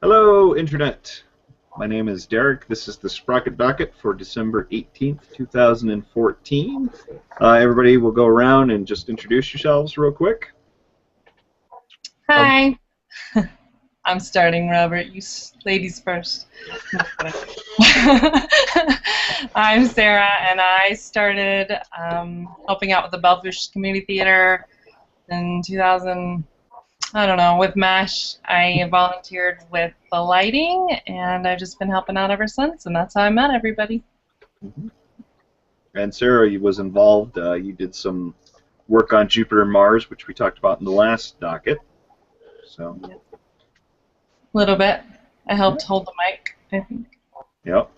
Hello, Internet. My name is Derek. This is the Sprocket Docket for December 18th, 2014. Everybody will go around and just introduce yourselves real quick. Hi. I'm starting, Robert. You ladies first. I'm Sarah, and I started helping out with the Bellfish Community Theater in 2000. I don't know, with MASH. I volunteered with the lighting, and I've just been helping out ever since, and that's how I met everybody. Mm-hmm. And Sarah, you was involved. You did some work on Jupiter and Mars, which we talked about in the last docket. So. A little bit. I helped hold the mic, I think. Yep.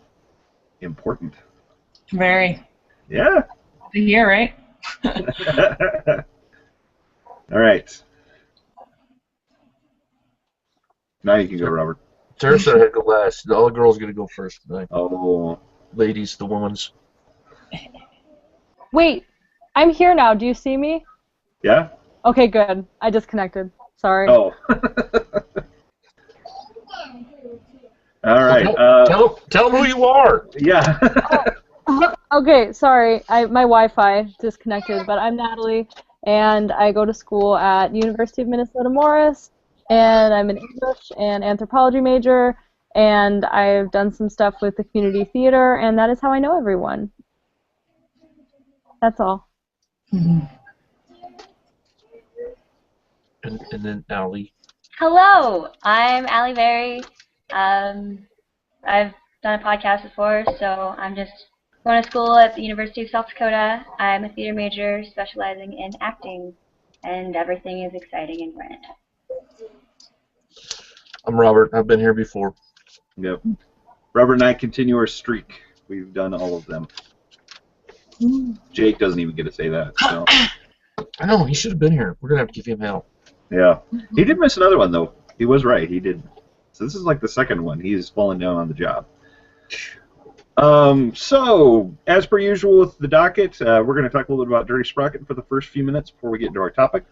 Important. Very. Yeah. To hear, right? All right. Now you can go, Robert. Sarah said I had to go last. All the girls get to go first tonight. Oh. Ladies, the women's. Wait, I'm here now. Do you see me? Yeah? Okay, good. I disconnected. Sorry. Oh. All right. Tell them who you are. Yeah. Okay, sorry. My Wi-Fi disconnected, but I'm Natalie, and I go to school at University of Minnesota Morris, and I'm an English and anthropology major, and I've done some stuff with the community theater, and that is how I know everyone. That's all. And then Allie. Hello, I'm Allie Berry. I've done a podcast before, so I'm just going to school at the University of South Dakota. I'm a theater major specializing in acting, and everything is exciting and grand. I'm Robert. I've been here before. Yep. Robert and I continue our streak. We've done all of them. Jake doesn't even get to say that. So. I know, he should have been here. We're going to have to give him hell. Yeah. He did miss another one, though. He was right. He did. So this is like the second one. He's fallen down on the job. So, as per usual with the docket, we're going to talk a little bit about Dirty Sprocket for the first few minutes before we get into our topic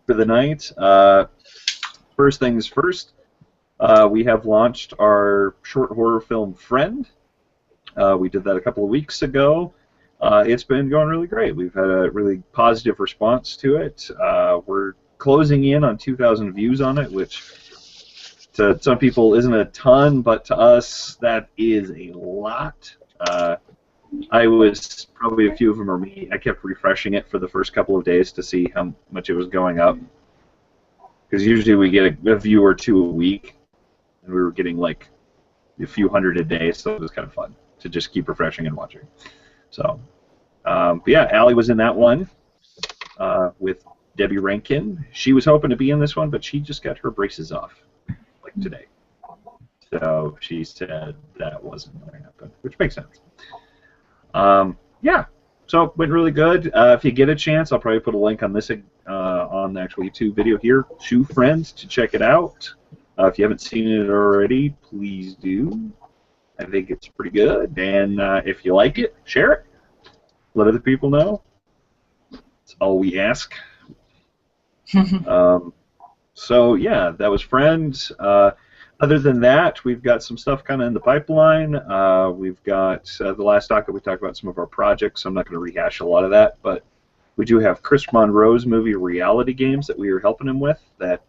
for the night. First things first, we have launched our short horror film Friend. We did that a couple of weeks ago. It's been going really great. We've had a really positive response to it. We're closing in on 2,000 views on it, which to some people isn't a ton, but to us that is a lot. I was, probably a few of them are me, I kept refreshing it for the first couple of days to see how much it was going up. Because usually we get a view or two a week, and we were getting like a few hundred a day, so it was kind of fun to just keep refreshing and watching. So, but yeah, Allie was in that one with Debbie Rankin. She was hoping to be in this one, but she just got her braces off, like today. So she said that wasn't going to happen, which makes sense. Yeah, so it went really good. If you get a chance, I'll probably put a link on this on the actual YouTube video here to friends to check it out. If you haven't seen it already, please do. I think it's pretty good, and if you like it, share it. Let other people know. That's all we ask. So yeah, that was Friends. Other than that, we've got some stuff kind of in the pipeline. We've got the last docket we talked about some of our projects. So I'm not going to rehash a lot of that, but we do have Chris Monroe's movie Reality Games that we are helping him with. That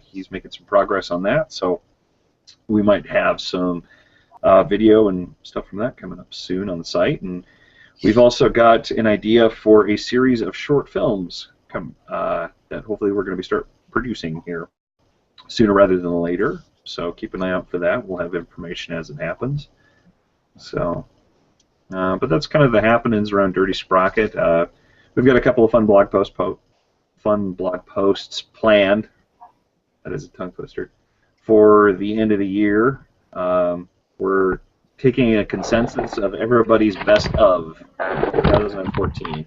he's making some progress on that. So we might have some video and stuff from that coming up soon on the site. And we've also got an idea for a series of short films that hopefully we're going to start producing here sooner rather than later. So keep an eye out for that. We'll have information as it happens. So, but that's kind of the happenings around Dirty Sprocket. We've got a couple of fun blog posts planned. That is a tongue twister. For the end of the year, we're taking a consensus of everybody's best of 2014.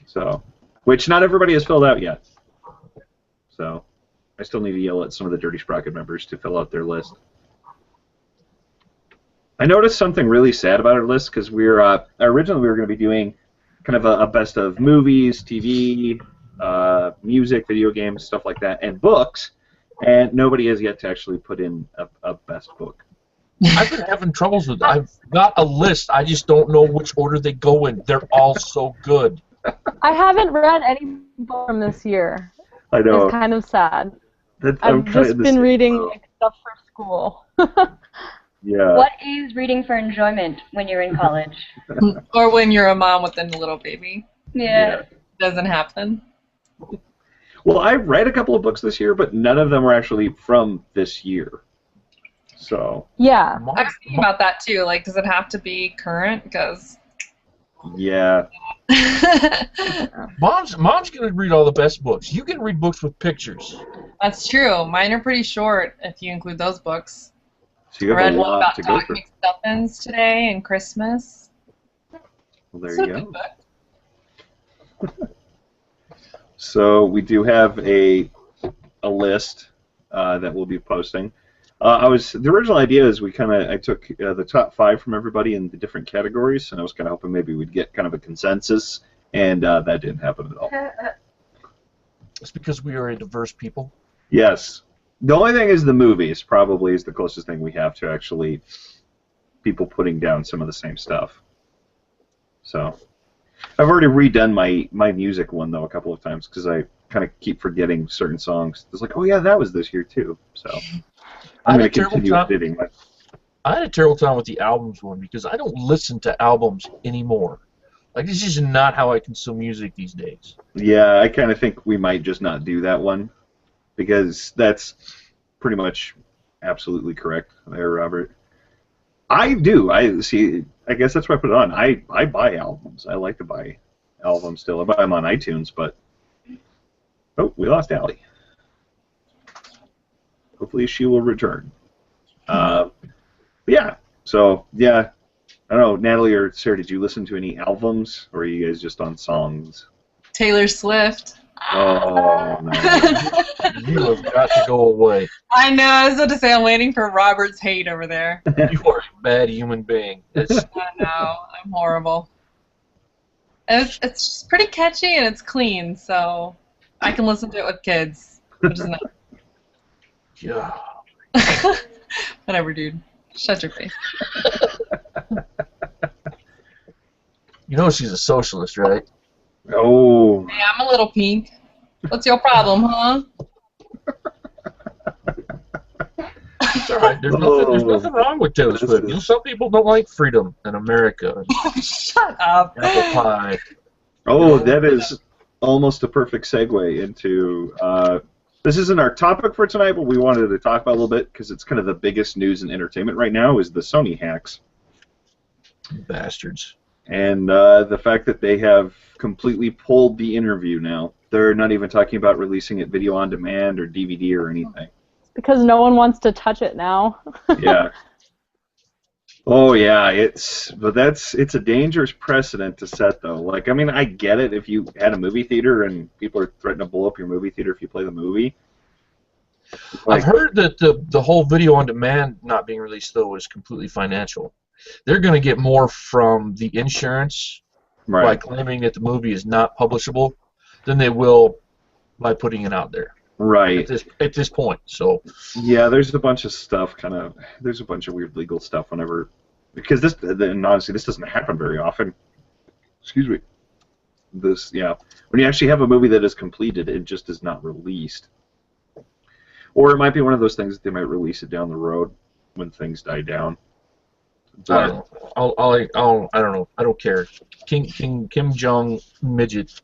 So, which not everybody has filled out yet. So, I still need to yell at some of the Dirty Sprocket members to fill out their list. I noticed something really sad about our list because originally we were going to be doing kind of a best of movies, TV, music, video games, stuff like that, and books. and nobody has yet to actually put in a best book. I've been having troubles with. I've got a list. I just don't know which order they go in. They're all so good. I haven't read any book from this year. I know. It's kind of sad. I'm I've kinda just in the been same reading boat. like, stuff for school. Yeah. What is reading for enjoyment when you're in college? Or when you're a mom with a little baby. Yeah. Doesn't happen. Well, I've read a couple of books this year, but none of them were actually from this year. So. Yeah. I was thinking about that too. Like, does it have to be current? Because. Yeah. Mom's gonna read all the best books. You can read books with pictures. That's true. Mine are pretty short if you include those books. So you I have read a one lot about to go Doc through. McStuffins today and Christmas. Well, there It's a you good go. book. So we do have a list that we'll be posting. The original idea is I took the top 5 from everybody in the different categories, and I was kind of hoping maybe we'd get kind of a consensus, and that didn't happen at all. It's because we are a diverse people. Yes. The only thing is the movies probably is the closest thing we have to actually people putting down some of the same stuff. So I've already redone my music one though a couple of times because I kind of keep forgetting certain songs. It's like, oh yeah, that was this year too. So I'm going to continue editing. I had a terrible time with the albums one because I don't listen to albums anymore. Like, this is not how I consume music these days. Yeah, I kind of think we might just not do that one because that's pretty much absolutely correct there, Robert. I do. I see. I guess that's why I put it on. I buy albums. I like to buy albums still. I buy them on iTunes, but oh, we lost Allie. Hopefully she will return. Yeah. So yeah, I don't know, Natalie or Sarah, did you listen to any albums, or are you guys just on songs? Taylor Swift. Oh no. You have got to go away. I know. I was about to say I'm waiting for Robert's hate over there. You are a bad human being. I know. I'm horrible. And it's just pretty catchy and it's clean, so I can listen to it with kids, which is nice. Yeah. Whatever, dude. Shut your face. You know she's a socialist, right? Oh. Hey, I'm a little pink. What's your problem, huh? It's all right. There's nothing wrong with Taylor Swift. You know, some people don't like freedom in America. Shut up. Apple pie. Oh, that is almost a perfect segue into. This isn't our topic for tonight, but we wanted to talk about a little bit because it's kind of the biggest news in entertainment right now is the Sony hacks. Bastards. And the fact that they have completely pulled the interview now. They're not even talking about releasing it video on demand or DVD or anything. Because no one wants to touch it now. Yeah. Oh yeah, it's a dangerous precedent to set though. Like, I mean, I get it if you had a movie theater and people are threatening to blow up your movie theater if you play the movie. Like, I've heard that the whole video on demand not being released though is completely financial. They're going to get more from the insurance by right. claiming that the movie is not publishable than they will by putting it out there. Right. At this point, so yeah, there's a bunch of stuff. There's a bunch of weird legal stuff whenever, because and honestly, this doesn't happen very often. Excuse me. When you actually have a movie that is completed, it just is not released. Or it might be one of those things that they might release it down the road when things die down. I don't know. I don't know. I don't care. Kim Jong midget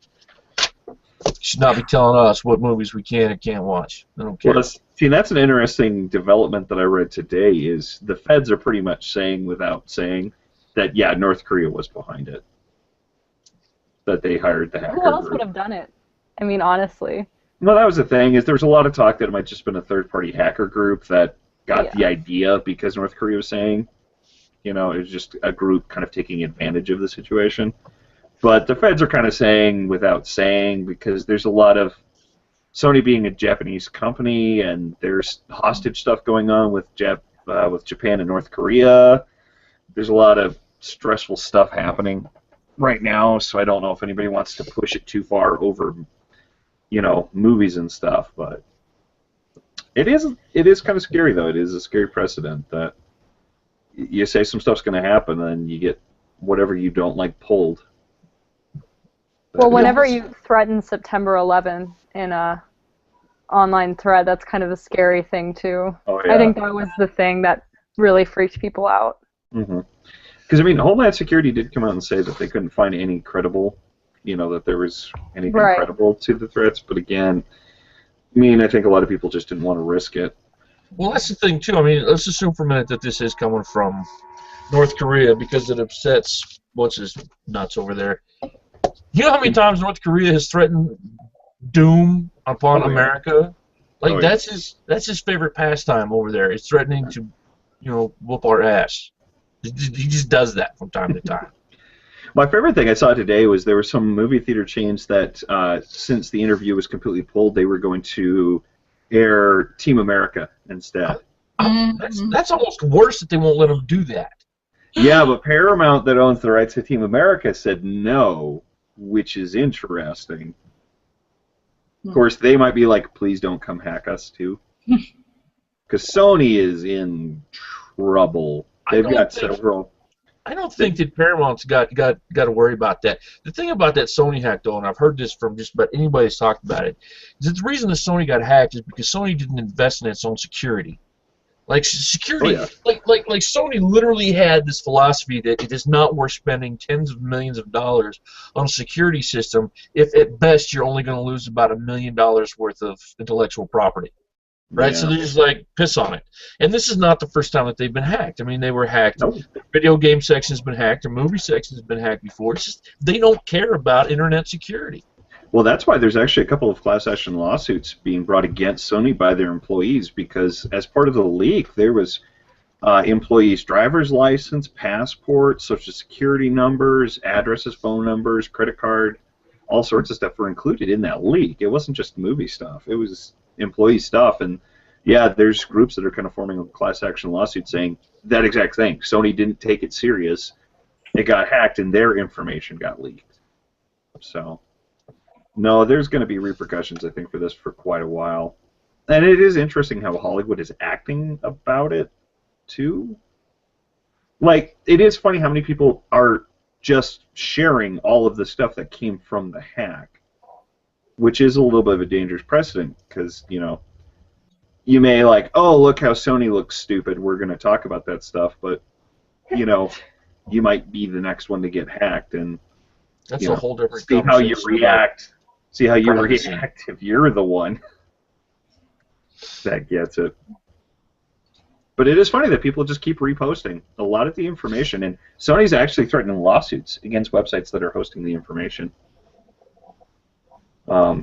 should not be telling us what movies we can and can't watch. I don't care. Well, see, that's an interesting development that I read today. Is the feds are pretty much saying without saying that North Korea was behind it. That they hired the hacker Who else group. would have done it? I mean, honestly. Well, that was the thing. Is there was a lot of talk that it might just been a third-party hacker group that got the idea because North Korea was saying. You know, it was just a group kind of taking advantage of the situation. But the feds are kind of saying without saying because there's a lot of Sony being a Japanese company and there's hostage stuff going on with Japan and North Korea. There's a lot of stressful stuff happening right now, so I don't know if anybody wants to push it too far over, movies and stuff. But It is kind of scary, though. It is a scary precedent that you say some stuff's going to happen, and you get whatever you don't like pulled. Well, whenever you threaten September 11th in a online thread, that's kind of a scary thing, too. Oh, yeah. I think that was the thing that really freaked people out. Because, I mean, Homeland Security did come out and say that they couldn't find any credible, that there was anything credible to the threats. But again, I think a lot of people just didn't want to risk it. Well, that's the thing, too. I mean, let's assume for a minute that this is coming from North Korea because it upsets what's his nuts over there. You know how many times North Korea has threatened doom upon America? Like, that's his favorite pastime over there. It's threatening to, whoop our ass. He just does that from time to time. My favorite thing I saw today was there were some movie theater chains that, since the interview was completely pulled, they were going to air Team America instead. That's almost worse that they won't let them do that. Yeah, but Paramount, that owns the rights to Team America, said no, which is interesting. Of course, they might be like, please don't come hack us, too. Because Sony is in trouble. They've got several... I don't think that Paramount's got to worry about that. The thing about that Sony hack, though, and I've heard this from just about anybody who's talked about it, is that the reason that Sony got hacked is because Sony didn't invest in its own security. Like security, like Sony literally had this philosophy that it is not worth spending tens of millions of dollars on a security system if at best you're only going to lose about $1 million worth of intellectual property. Right, so they're just like, piss on it. And this is not the first time that they've been hacked. I mean, they were hacked. Nope. The video game section has been hacked. The movie section has been hacked before. It's just they don't care about internet security. Well, that's why there's actually a couple of class action lawsuits being brought against Sony by their employees, because as part of the leak, there was employees' driver's license, passport, social security numbers, addresses, phone numbers, credit card, all sorts of stuff were included in that leak. It wasn't just movie stuff. It was employee stuff, and yeah, there's groups that are kind of forming a class action lawsuit saying that exact thing. Sony didn't take it serious. It got hacked, and their information got leaked. So, no, there's going to be repercussions, I think, for this for quite a while. And it is interesting how Hollywood is acting about it, too. Like, it is funny how many people are just sharing all of the stuff that came from the hack, which is a little bit of a dangerous precedent, because, you may like, oh, look how Sony looks stupid, we're going to talk about that stuff, but, you might be the next one to get hacked, and that's a whole different see how you react. See how you react if you're the one that gets it. But it is funny that people just keep reposting a lot of the information, and Sony's actually threatening lawsuits against websites that are hosting the information. I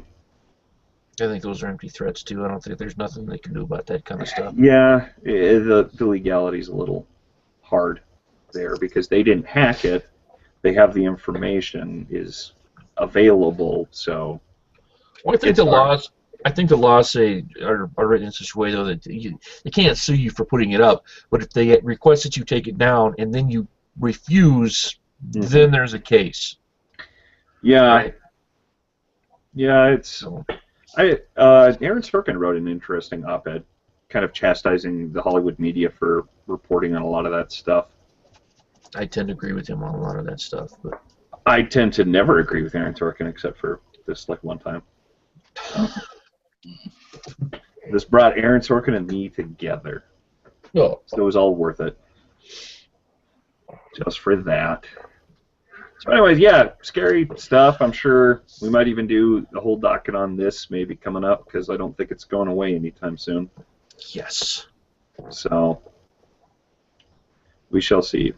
think those are empty threats too. I don't think there's nothing they can do about that kind of stuff. Yeah, the legality's a little hard there because they didn't hack it. They have the information is available, so. Well, I think the laws. I think the laws say are written in such a way though that they can't sue you for putting it up, but if they request that you take it down and then you refuse, then there's a case. Yeah. Right? Yeah, it's. Aaron Sorkin wrote an interesting op-ed, kind of chastising the Hollywood media for reporting on a lot of that stuff. I tend to agree with him on a lot of that stuff, but I tend to never agree with Aaron Sorkin except for this one time. This brought Aaron Sorkin and me together. No. So it was all worth it. Just for that. So anyways, yeah, scary stuff. I'm sure we might even do a whole docket on this maybe coming up because I don't think it's going away anytime soon. Yes. So we shall see.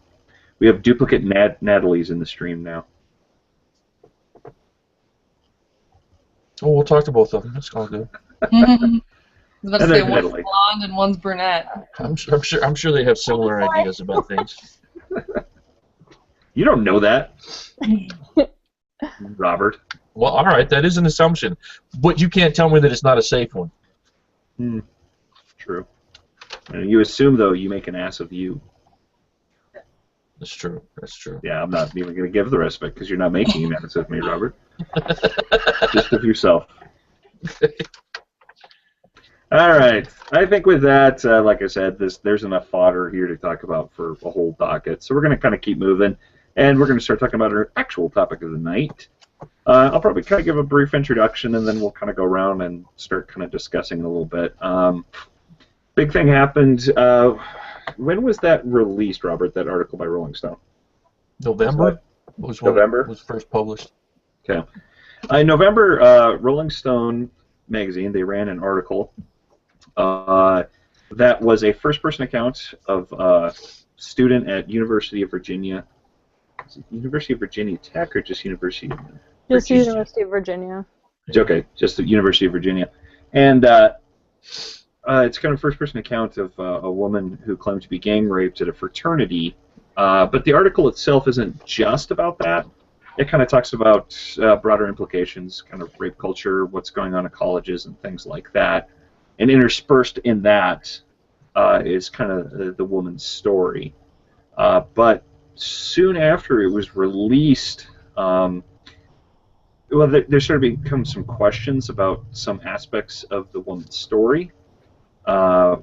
We have duplicate Natalie's in the stream now. Oh, we'll talk to both of them. That's all good. I was about to say one's Natalie. blonde and one's brunette. I'm sure they have similar ideas about things. You don't know that, Robert. Well, all right, that is an assumption, but you can't tell me that it's not a safe one. True. And you assume though you make an ass of you. That's true. That's true. Yeah, I'm not even going to give the rest of it because you're not making an ass of me, Robert. Just of yourself. All right. I think with that, like I said, there's enough fodder here to talk about for a whole docket. So we're going to kind of keep moving, and we're going to start talking about our actual topic of the night. I'll probably kind of give a brief introduction, and then we'll kind of go around and start kind of discussing a little bit. Big thing happened. When was that released, Robert? That article by Rolling Stone? November was when November? it was first published. Okay. In November, Rolling Stone magazine, they ran an article that was a first-person account of a student at University of Virginia. Is it University of Virginia Tech or just University of Virginia? Just University of Virginia. Okay, just the University of Virginia. And it's kind of a first-person account of a woman who claimed to be gang raped at a fraternity. But the article itself isn't just about that. It kind of talks about broader implications, kind of rape culture, what's going on at colleges, and things like that. And interspersed in that is kind of the woman's story. But soon after it was released, well, there started to become some questions about some aspects of the woman's story,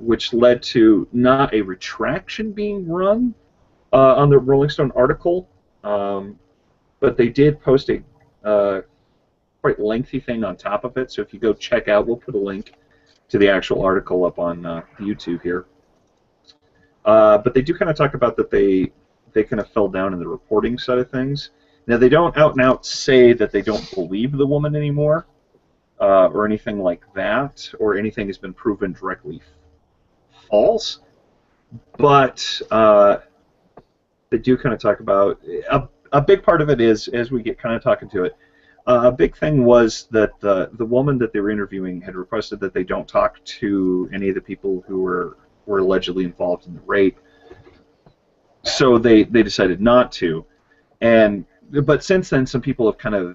which led to not a retraction being run on the Rolling Stone article, but they did post a quite lengthy thing on top of it. So if you go check out, we'll put a link to the actual article up on YouTube here. But they do kind of talk about that they kind of fell down in the reporting side of things. Now, they don't out and out say that they don't believe the woman anymore, or anything like that, or anything has been proven directly false. But they do kind of talk about a big part of it is, as we get kind of talking to it, a big thing was that the woman that they were interviewing had requested that they don't talk to any of the people who were allegedly involved in the rape. So they decided not to. But since then, some people have kind of,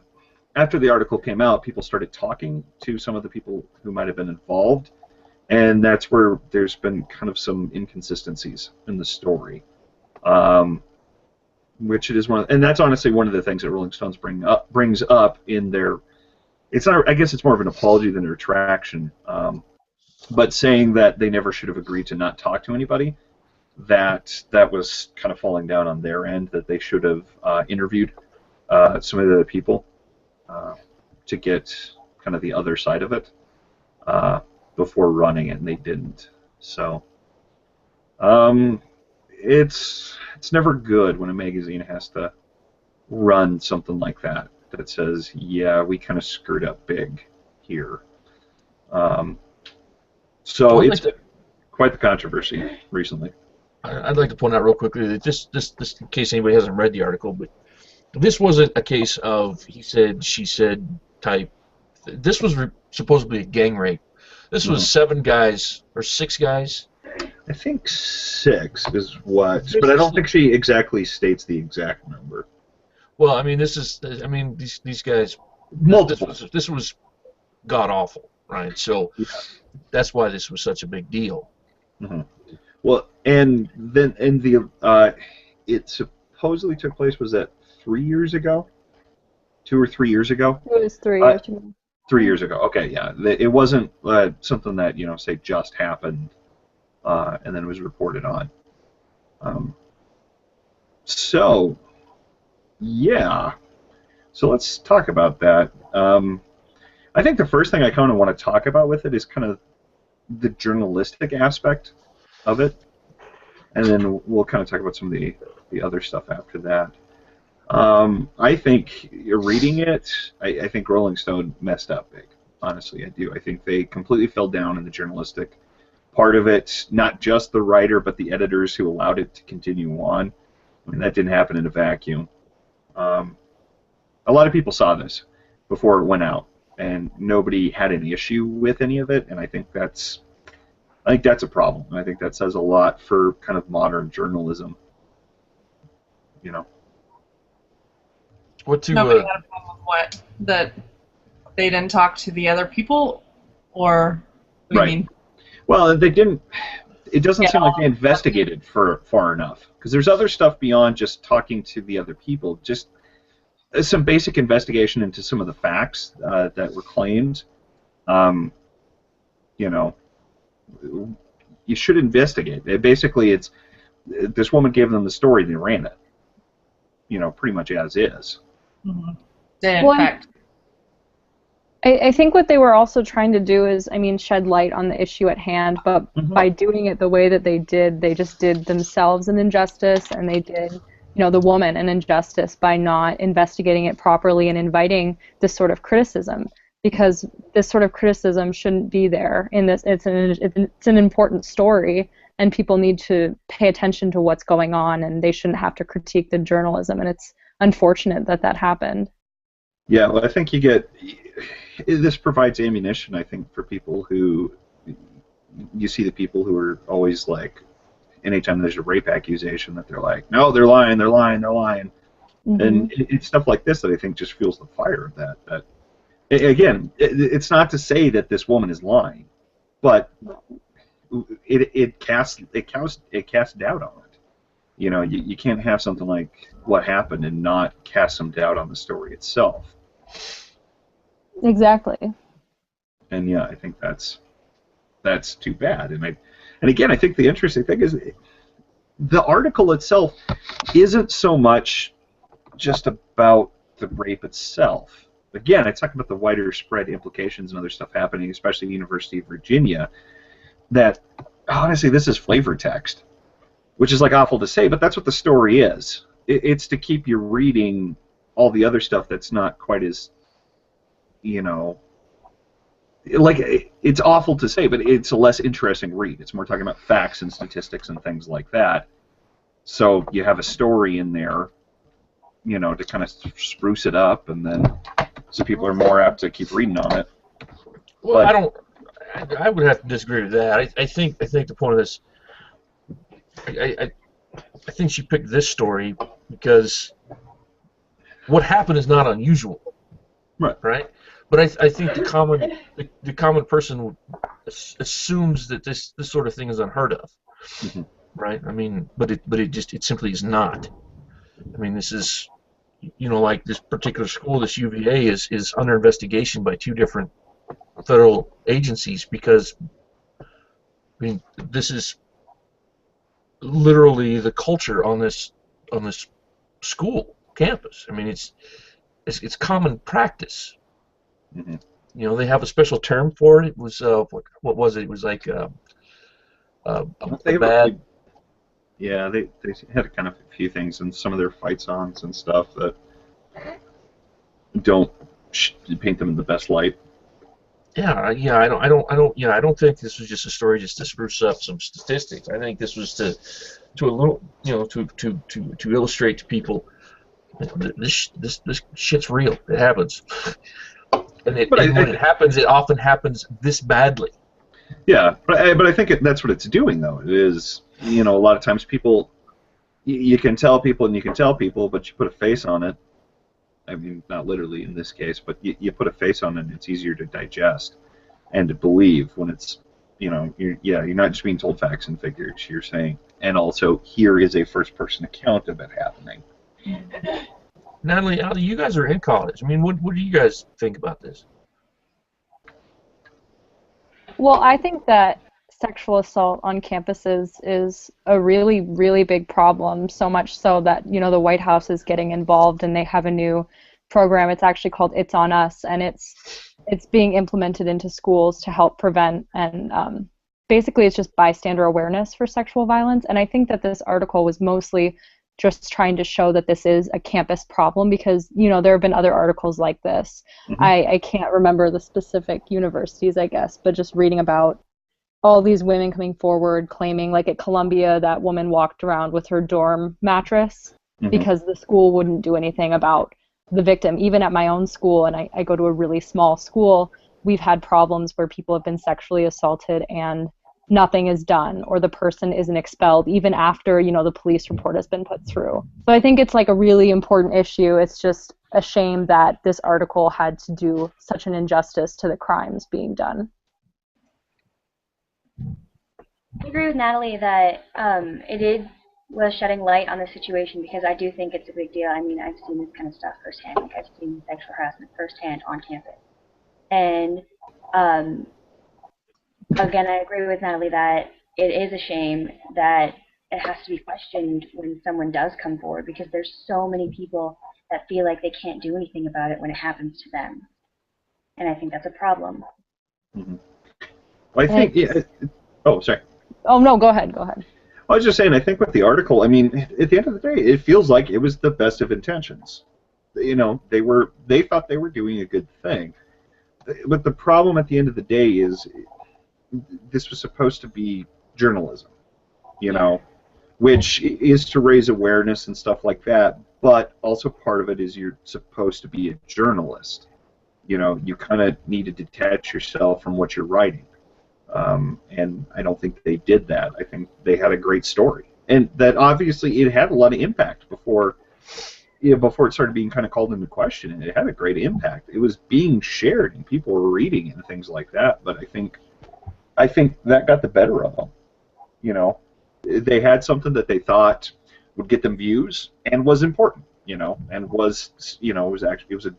after the article came out, people started talking to some of the people who might have been involved, and that's where there's been kind of some inconsistencies in the story. Which it is and that's honestly one of the things that Rolling Stones brings up in their. It's not. I guess it's more of an apology than a retraction, but saying that they never should have agreed to not talk to anybody. That was kind of falling down on their end. That they should have interviewed some of the other people to get kind of the other side of it before running it, and they didn't. So. It's never good when a magazine has to run something like that says, yeah, we kind of screwed up big here. So it's been quite the controversy recently. I'd like to point out real quickly that this in case anybody hasn't read the article, but this wasn't a case of he said, she said type. This was supposedly a gang rape. This was 7 guys or 6 guys. I think 6 is what, but I don't think she exactly states the exact number. Well, I mean, these guys. Multiple. This was god awful, right? So that's why this was such a big deal. Mm-hmm. Well, and then it supposedly took place. Was that 3 years ago? 2 or 3 years ago? It was 3 years ago. 3 years ago. Okay, yeah. It wasn't something that say just happened. And then it was reported on. So, yeah. So let's talk about that. I think the first thing I kind of want to talk about with it is kind of the journalistic aspect of it, and then we'll kind of talk about some of the other stuff after that. I think reading it, I think Rolling Stone messed up big. Honestly, I do. I think they completely fell down in the journalistic part of it, not just the writer, but the editors who allowed it to continue on. I mean, that didn't happen in a vacuum. A lot of people saw this before it went out, and nobody had an issue with any of it, and I think that's a problem. And I think that says a lot for kind of modern journalism. Nobody had a problem with what? That they didn't talk to the other people, or what do you mean? Well, they didn't. It doesn't seem like they investigated far enough, because there's other stuff beyond just talking to the other people. Just some basic investigation into some of the facts that were claimed. you should investigate. Basically, it's this woman gave them the story, they ran it. Pretty much as is. Mm-hmm. In Well, fact, I think what they were also trying to do is, I mean, shed light on the issue at hand, but by doing it the way that they did, they just did themselves an injustice, and they did, the woman an injustice by not investigating it properly and inviting this sort of criticism, because this sort of criticism shouldn't be there in this. It's an important story, and people need to pay attention to what's going on, and they shouldn't have to critique the journalism, and it's unfortunate that that happened. Yeah, well, I think this provides ammunition, I think, for people who, you see the people who are always like, anytime there's a rape accusation, that they're like, no, they're lying, they're lying, they're lying. Mm-hmm. And it's stuff like this that I think just fuels the fire of that. Again, it's not to say that this woman is lying, but it casts doubt on it. You can't have something like what happened and not cast some doubt on the story itself. Exactly. And yeah, I think that's too bad. And again, I think the interesting thing is the article itself isn't so much just about the rape itself. Again, it's talking about the wider spread implications and other stuff happening, especially at the University of Virginia, that, honestly, this is flavor text, which is like awful to say, but that's what the story is. It's to keep you reading all the other stuff that's not quite as, like, it's awful to say, but it's a less interesting read. It's more talking about facts and statistics and things like that. So you have a story in there, to kind of spruce it up, and then so people are more apt to keep reading on it. Well, I would have to disagree with that. I think the point of this, I think she picked this story because what happened is not unusual, right? But I think the common person assumes that this sort of thing is unheard of, right? I mean, but it simply is not. I mean, this is, like this particular school, this UVA is under investigation by 2 different federal agencies because, I mean, this is literally the culture on this school campus. I mean, it's common practice. Mm-hmm. They have a special term for it. It was what was it? It was like a bad. Yeah, they had kind of a few things in some of their fight songs and stuff that don't paint them in the best light. Yeah. I don't think this was just a story just to spruce up some statistics. I think this was to a little, to illustrate to people that this shit's real. It happens, and when it happens, it often happens this badly. Yeah, but I think that's what it's doing, though. It is, a lot of times people, you can tell people and you can tell people, but you put a face on it. I mean, not literally in this case, but you put a face on it, and it's easier to digest and to believe when it's, you're not just being told facts and figures. You're saying, and also here is a first-person account of it happening. Natalie, you guys are in college. I mean, what do you guys think about this? Well, I think that sexual assault on campuses is a really, really big problem, so much so that, the White House is getting involved, and they have a new program. It's actually called It's on Us, and it's being implemented into schools to help prevent, and basically it's just bystander awareness for sexual violence. And I think that this article was mostly just trying to show that this is a campus problem because, there have been other articles like this. Mm-hmm. I can't remember the specific universities, I guess, but just reading about all these women coming forward claiming, like at Columbia, that woman walked around with her dorm mattress because the school wouldn't do anything about the victim. Even at my own school, and I go to a really small school, we've had problems where people have been sexually assaulted and nothing is done, or the person isn't expelled even after, the police report has been put through. So I think it's like a really important issue. It's just a shame that this article had to do such an injustice to the crimes being done. I agree with Natalie that was shedding light on the situation because I do think it's a big deal. I mean, I've seen this kind of stuff firsthand. Like, I've seen sexual harassment firsthand on campus. And again, I agree with Natalie that it is a shame that it has to be questioned when someone does come forward, because there's so many people that feel like they can't do anything about it when it happens to them. And I think that's a problem. Mm-hmm. Well, I think, yeah, oh, sorry. Oh, no, go ahead, go ahead. I was just saying, I think with the article, I mean, at the end of the day, it feels like it was the best of intentions. You know, they thought they were doing a good thing. But the problem at the end of the day is this was supposed to be journalism, you know, which is to raise awareness and stuff like that, but also part of it is you're supposed to be a journalist. You know, you kind of need to detach yourself from what you're writing. And I don't think they did that. I think they had a great story. And that obviously it had a lot of impact before it started being kind of called into question. And it had a great impact. It was being shared and people were reading it and things like that. But I think that got the better of them. You know, they had something that they thought would get them views and was important, you know, and was, you know, it was an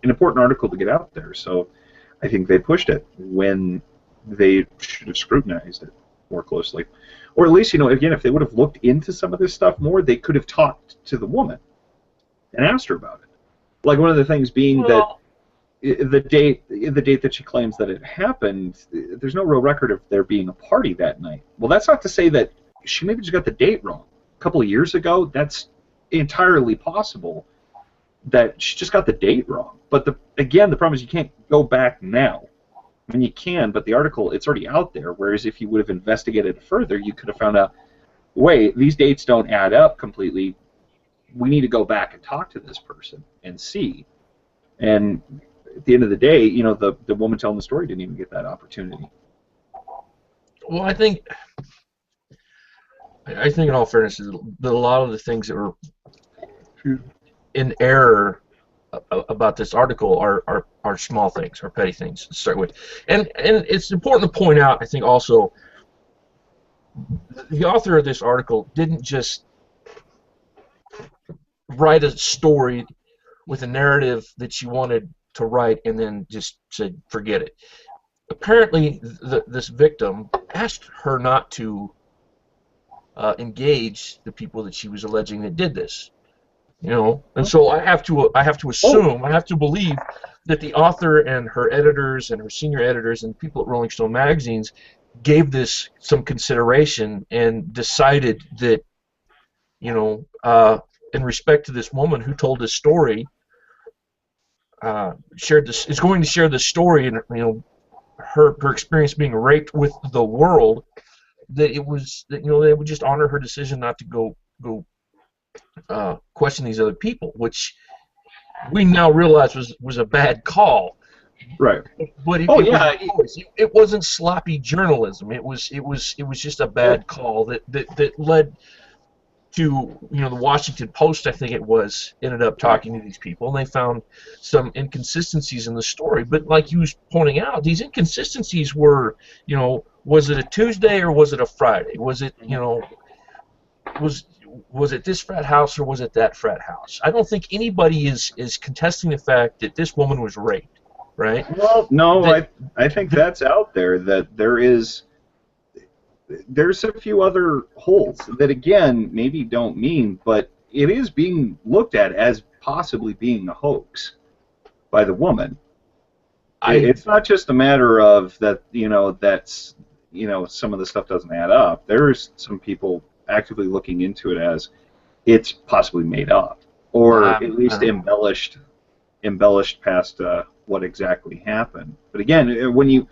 important article to get out there. So I think they pushed it when they should have scrutinized it more closely. Or at least, you know, again, if they would have looked into some of this stuff more, they could have talked to the woman and asked her about it. Like one of the things being that the date that she claims that it happened, there's no real record of there being a party that night. Well, that's not to say that she maybe just got the date wrong. A couple of years ago, that's entirely possible that she just got the date wrong. But again, the problem is you can't go back now. I mean, you can, but the article, it's already out there, whereas if you would have investigated further, you could have found out, wait, these dates don't add up completely. We need to go back and talk to this person and see. And at the end of the day, you know, the woman telling the story didn't even get that opportunity. Well, I think in all fairness, that a lot of the things that were in error about this article are small things, or petty things to start with. And it's important to point out, I think also, the author of this article didn't just write a story with a narrative that she wanted to write and then just said, forget it. Apparently, this victim asked her not to engage the people that she was alleging that did this. You know, and so I have to assume, I have to believe that the author and her editors and her senior editors and people at Rolling Stone magazines gave this some consideration and decided that, you know, in respect to this woman who told this story, is going to share this story, and you know, her experience being raped with the world, that it was that, you know, they would just honor her decision not to go question these other people, which we now realize was a bad call. Right. But it wasn't sloppy journalism. It was just a bad call that led to, you know, the Washington Post, I think it was, ended up talking to these people, and they found some inconsistencies in the story. But like you was pointing out, these inconsistencies were, you know, was it a Tuesday or was it a Friday? Was it, you know, was it this frat house or was it that frat house? I don't think anybody is contesting the fact that this woman was raped, right? Well, no, I think that's out there, that there's a few other holes that, again, maybe don't mean, but it is being looked at as possibly being a hoax by the woman. It's not just a matter of that, you know, that's, you know, some of the stuff doesn't add up. There's some people actively looking into it as it's possibly made up, or at least embellished past what exactly happened. But again, when you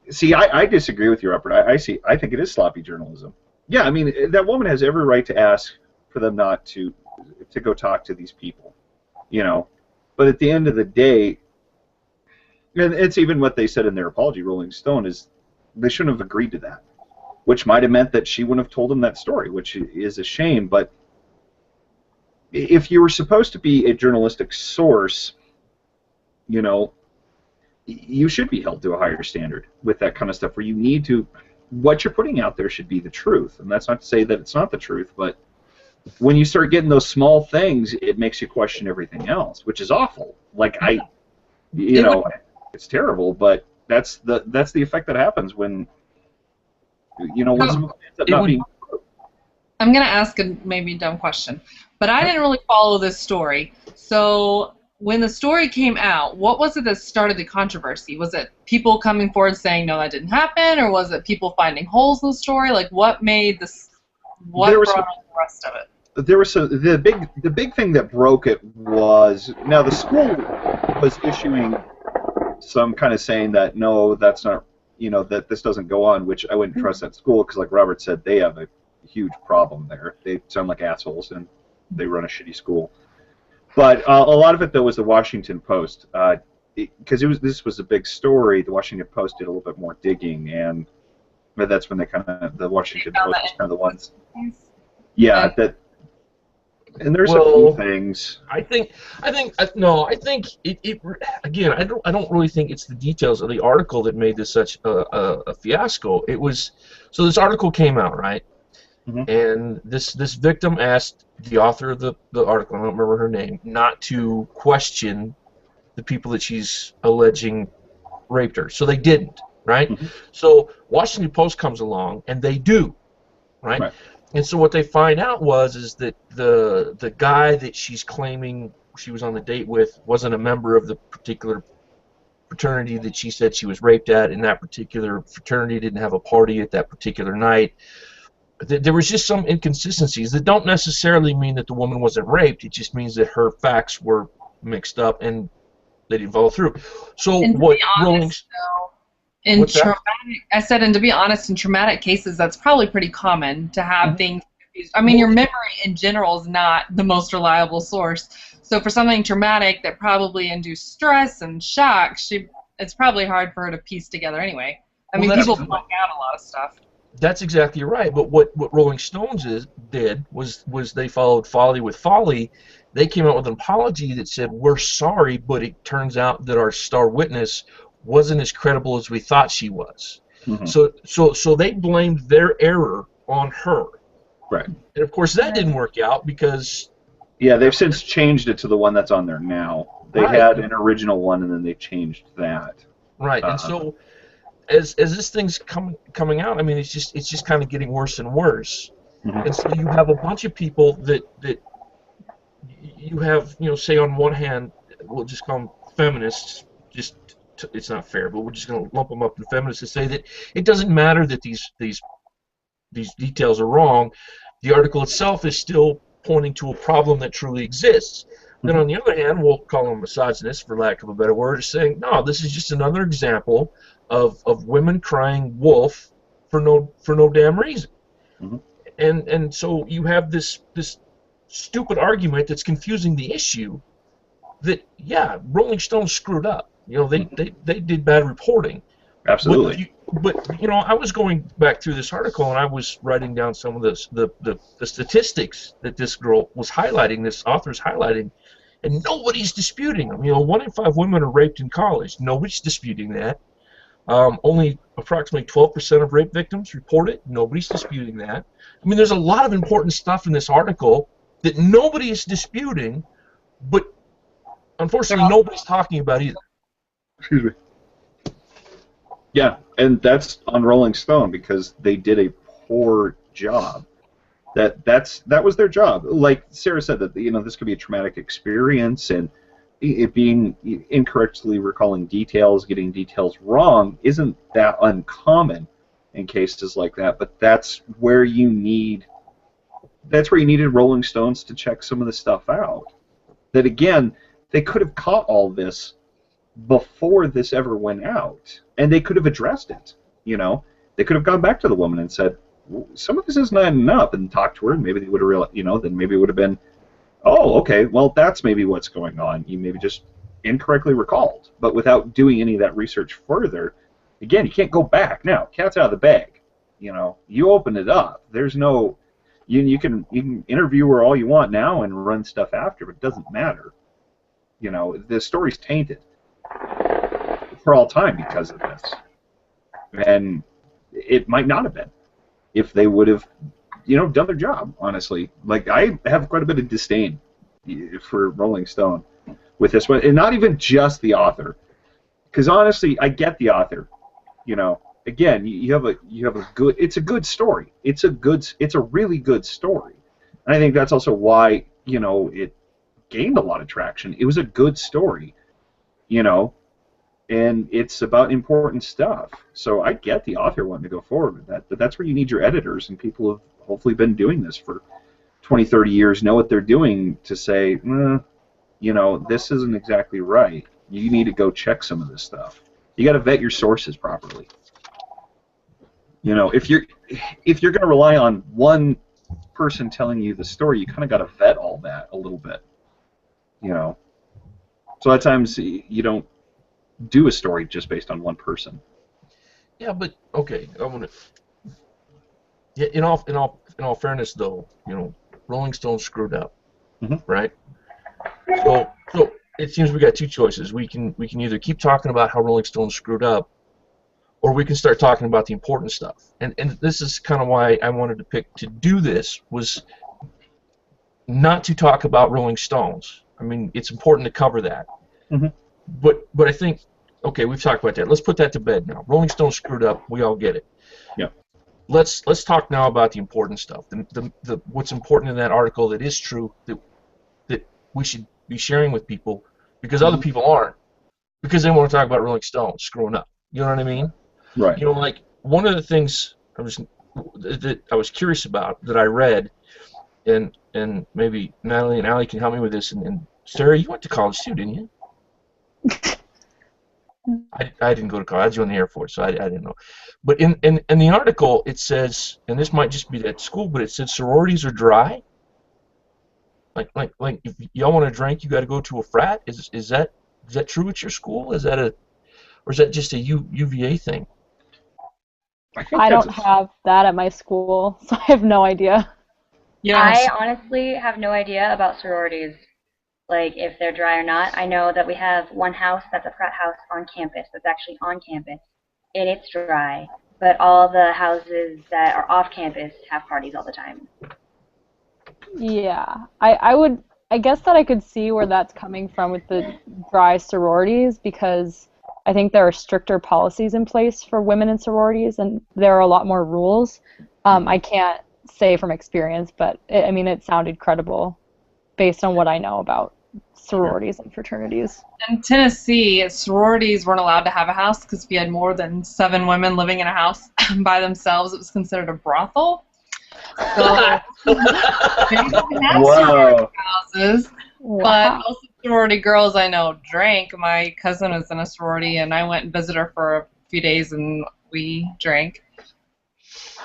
see, I disagree with you, Robert. I think it is sloppy journalism. Yeah, I mean, that woman has every right to ask for them not to go talk to these people, you know. But at the end of the day, and it's even what they said in their apology, Rolling Stone, is they shouldn't have agreed to that, which might have meant that she wouldn't have told them that story, which is a shame. But if you were supposed to be a journalistic source, you know, you should be held to a higher standard with that kind of stuff, where you need to, what you're putting out there should be the truth. And that's not to say that it's not the truth, but when you start getting those small things, it makes you question everything else, which is awful. Like, you know, it's terrible, but that's the effect that happens when when someone ends up not being. I'm going to ask a maybe dumb question, but I didn't really follow this story. So when the story came out, what was it that started the controversy? Was it people coming forward saying, no, that didn't happen, or was it people finding holes in the story? Like, what made this, what brought on the rest of it? There was the big thing that broke it was, now the school was issuing some kind of saying that, no, that's not, that this doesn't go on, which I wouldn't trust that school because, like Robert said, they have a huge problem there. They sound like assholes, and they run a shitty school. But a lot of it, though, was the Washington Post, because this was a big story. The Washington Post did a little bit more digging, and that's when the Washington Post was kind of the ones. Yeah, that. And there's a few things. I think it again. I don't really think it's the details of the article that made this such a fiasco. It was, so this article came out, right? Mm-hmm. And this victim asked the author of the article, I don't remember her name, not to question the people that she's alleging raped her. So they didn't, right? Mm-hmm. So Washington Post comes along, and they do, right? And so what they find out is that the guy that she's claiming she was on the date with wasn't a member of the particular fraternity that she said she was raped at, and that particular fraternity didn't have a party at that particular night. There was just some inconsistencies that don't necessarily mean that the woman wasn't raped. It just means that her facts were mixed up and they didn't follow through. So what Rolling... In traumatic, I said, and to be honest, in traumatic cases, that's probably pretty common to have things confused. I mean, your memory in general is not the most reliable source. So for something traumatic that probably induced stress and shock, it's probably hard for her to piece together anyway. I mean, people block out a lot of stuff. That's exactly right. But what Rolling Stones did was they followed folly with folly. They came out with an apology that said, we're sorry, but it turns out that our star witness wasn't as credible as we thought she was. Mm-hmm. So they blamed their error on her. Right. And of course that didn't work out because... Yeah, they've since changed it to the one that's on there now. They had an original one and then they changed that. Right. And so as this thing's coming out, I mean, it's just kind of getting worse and worse. Mm-hmm. And so you have a bunch of people that you have, say on one hand, we'll just call them feminists, it's not fair, but we're just going to lump them up in feminists to say that it doesn't matter that these details are wrong. The article itself is still pointing to a problem that truly exists. Mm-hmm. Then on the other hand, we'll call them misogynists, for lack of a better word, saying, no, this is just another example of women crying wolf for no damn reason. Mm-hmm. And so you have this stupid argument that's confusing the issue that, yeah, Rolling Stone screwed up. They did bad reporting. Absolutely. But I was going back through this article and I was writing down some of the statistics that this girl was highlighting, this author's highlighting, and nobody's disputing them. 1 in 5 women are raped in college. Nobody's disputing that. Only approximately 12% of rape victims report it. Nobody's disputing that. I mean, there's a lot of important stuff in this article that nobody is disputing, but unfortunately nobody's talking about either. Excuse me. Yeah, and that's on Rolling Stone because they did a poor job. That was their job. Like Sarah said, that this could be a traumatic experience, and it being incorrectly recalling details, getting details wrong, isn't that uncommon in cases like that. But that's where you needed Rolling Stones to check some of the stuff out. That again, they could have caught all this before this ever went out, and they could have addressed it. They could have gone back to the woman and said, some of this is not enough, and talked to her, and maybe they would have realized, then maybe it would have been, oh, okay, well, that's maybe what's going on. You maybe just incorrectly recalled, but without doing any of that research further. Again, you can't go back now. Cat's out of the bag. You open it up. There's no, you can interview her all you want now and run stuff after, but it doesn't matter. The story's tainted for all time because of this. And it might not have been if they would have, done their job, honestly. Like, I have quite a bit of disdain for Rolling Stone with this one, and not even just the author. because honestly, I get the author. You know, again, you have a good. It's a good story. It's a really good story, and I think that's also why it gained a lot of traction. It was a good story, and it's about important stuff. So I get the author wanting to go forward with that, but that's where you need your editors and people who have hopefully been doing this for 20, 30 years, know what they're doing to say, this isn't exactly right. You need to go check some of this stuff. You got to vet your sources properly. If you're going to rely on one person telling you the story, you kind of got to vet all that a little bit. So a lot of times you don't do a story just based on one person. Yeah, but okay, I want to. Yeah, in all fairness, though, Rolling Stone screwed up, right? So it seems we got two choices. We can either keep talking about how Rolling Stone screwed up, or we can start talking about the important stuff. And this is kind of why I wanted to pick to do this, was not to talk about Rolling Stones. I mean, it's important to cover that. But I think, okay, we've talked about that. Let's put that to bed now. Rolling Stone screwed up. We all get it. Yeah. Let's talk now about the important stuff. The what's important in that article that is true, that we should be sharing with people, because other people aren't, because they want to talk about Rolling Stone screwing up. You know what I mean? Right. Like one of the things that I was curious about that I read, and maybe Natalie and Allie can help me with this. And Sarah, you went to college too, didn't you? I didn't go to college. I joined the Air Force, so I didn't know. But in the article, it says, and this might just be at school, but it said sororities are dry. Like if y'all want to drink, you got to go to a frat. Is that true at your school? Or is that just a UVA thing? I don't have that at my school, so I have no idea. Yeah. I honestly have no idea about sororities, like if they're dry or not. I know that we have one house that's a frat house on campus, that's actually on campus, and it's dry. But all the houses that are off campus have parties all the time. Yeah, I guess that I could see where that's coming from with the dry sororities, because I think there are stricter policies in place for women in sororities, and there are a lot more rules. I can't say from experience, but it sounded credible based on what I know about sororities and fraternities. In Tennessee, sororities weren't allowed to have a house because if you had more than 7 women living in a house by themselves, it was considered a brothel. So they didn't have sorority houses, but most of the sorority girls I know drank. My cousin was in a sorority, and I went and visited her for a few days, and we drank.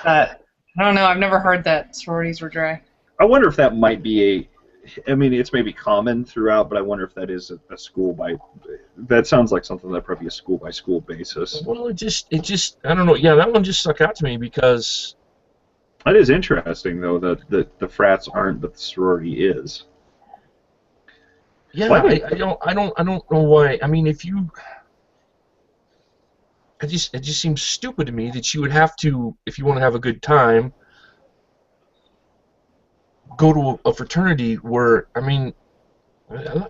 But I don't know. I've never heard that sororities were dry. I wonder if that might be it's maybe common throughout, but I wonder if that is a school by. That sounds like something that probably a school by school basis. Well, it just I don't know. Yeah, that one just stuck out to me because. That is interesting, though, that the frats aren't, but the sorority is. Yeah, I don't know why. I mean, it just seems stupid to me that you would have to, if you want to have a good time, go to a fraternity where, I mean,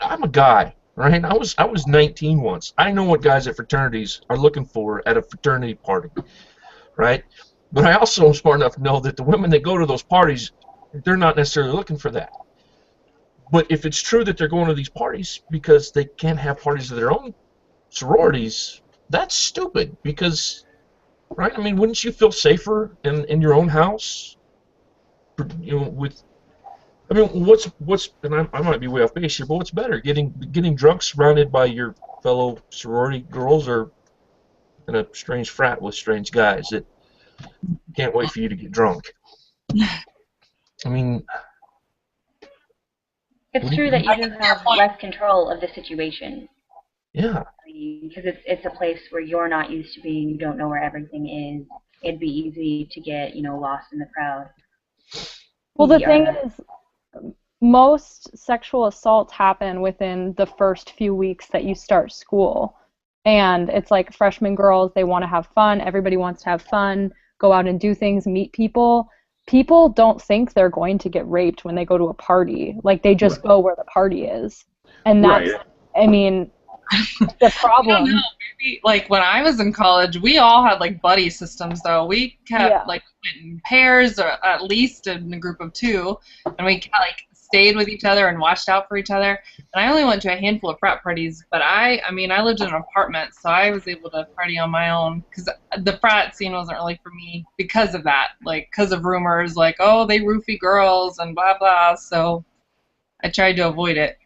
I'm a guy, right? I was 19 once. I know what guys at fraternities are looking for at a fraternity party, right? But I also am smart enough to know that the women that go to those parties, they're not necessarily looking for that. But if it's true that they're going to these parties because they can't have parties of their own sororities, that's stupid. Because, right? I mean, wouldn't you feel safer in your own house? With, I mean, what's and I might be way off base here, but what's better, getting drunk surrounded by your fellow sorority girls, or in a strange frat with strange guys that can't wait for you to get drunk? I mean, it's true that you do have less control of the situation. Yeah. Because it's a place where you're not used to being. You don't know where everything is. It'd be easy to get lost in the crowd. Well, the thing is, most sexual assaults happen within the first few weeks that you start school. And it's like freshman girls, they want to have fun. Everybody wants to have fun, go out and do things, meet people. People don't think they're going to get raped when they go to a party. Like, they just go where the party is. And that's, I mean, the I problem. don't know. Maybe, like when I was in college, we all had like buddy systems though. We kept Yeah. like went in pairs or at least in a group of two, and we like stayed with each other and watched out for each other. And I only went to a handful of frat parties, but I mean, I lived in an apartment, so I was able to party on my own because the frat scene wasn't really for me because of that, like because of rumors like, oh, they roofie girls and blah blah. So I tried to avoid it.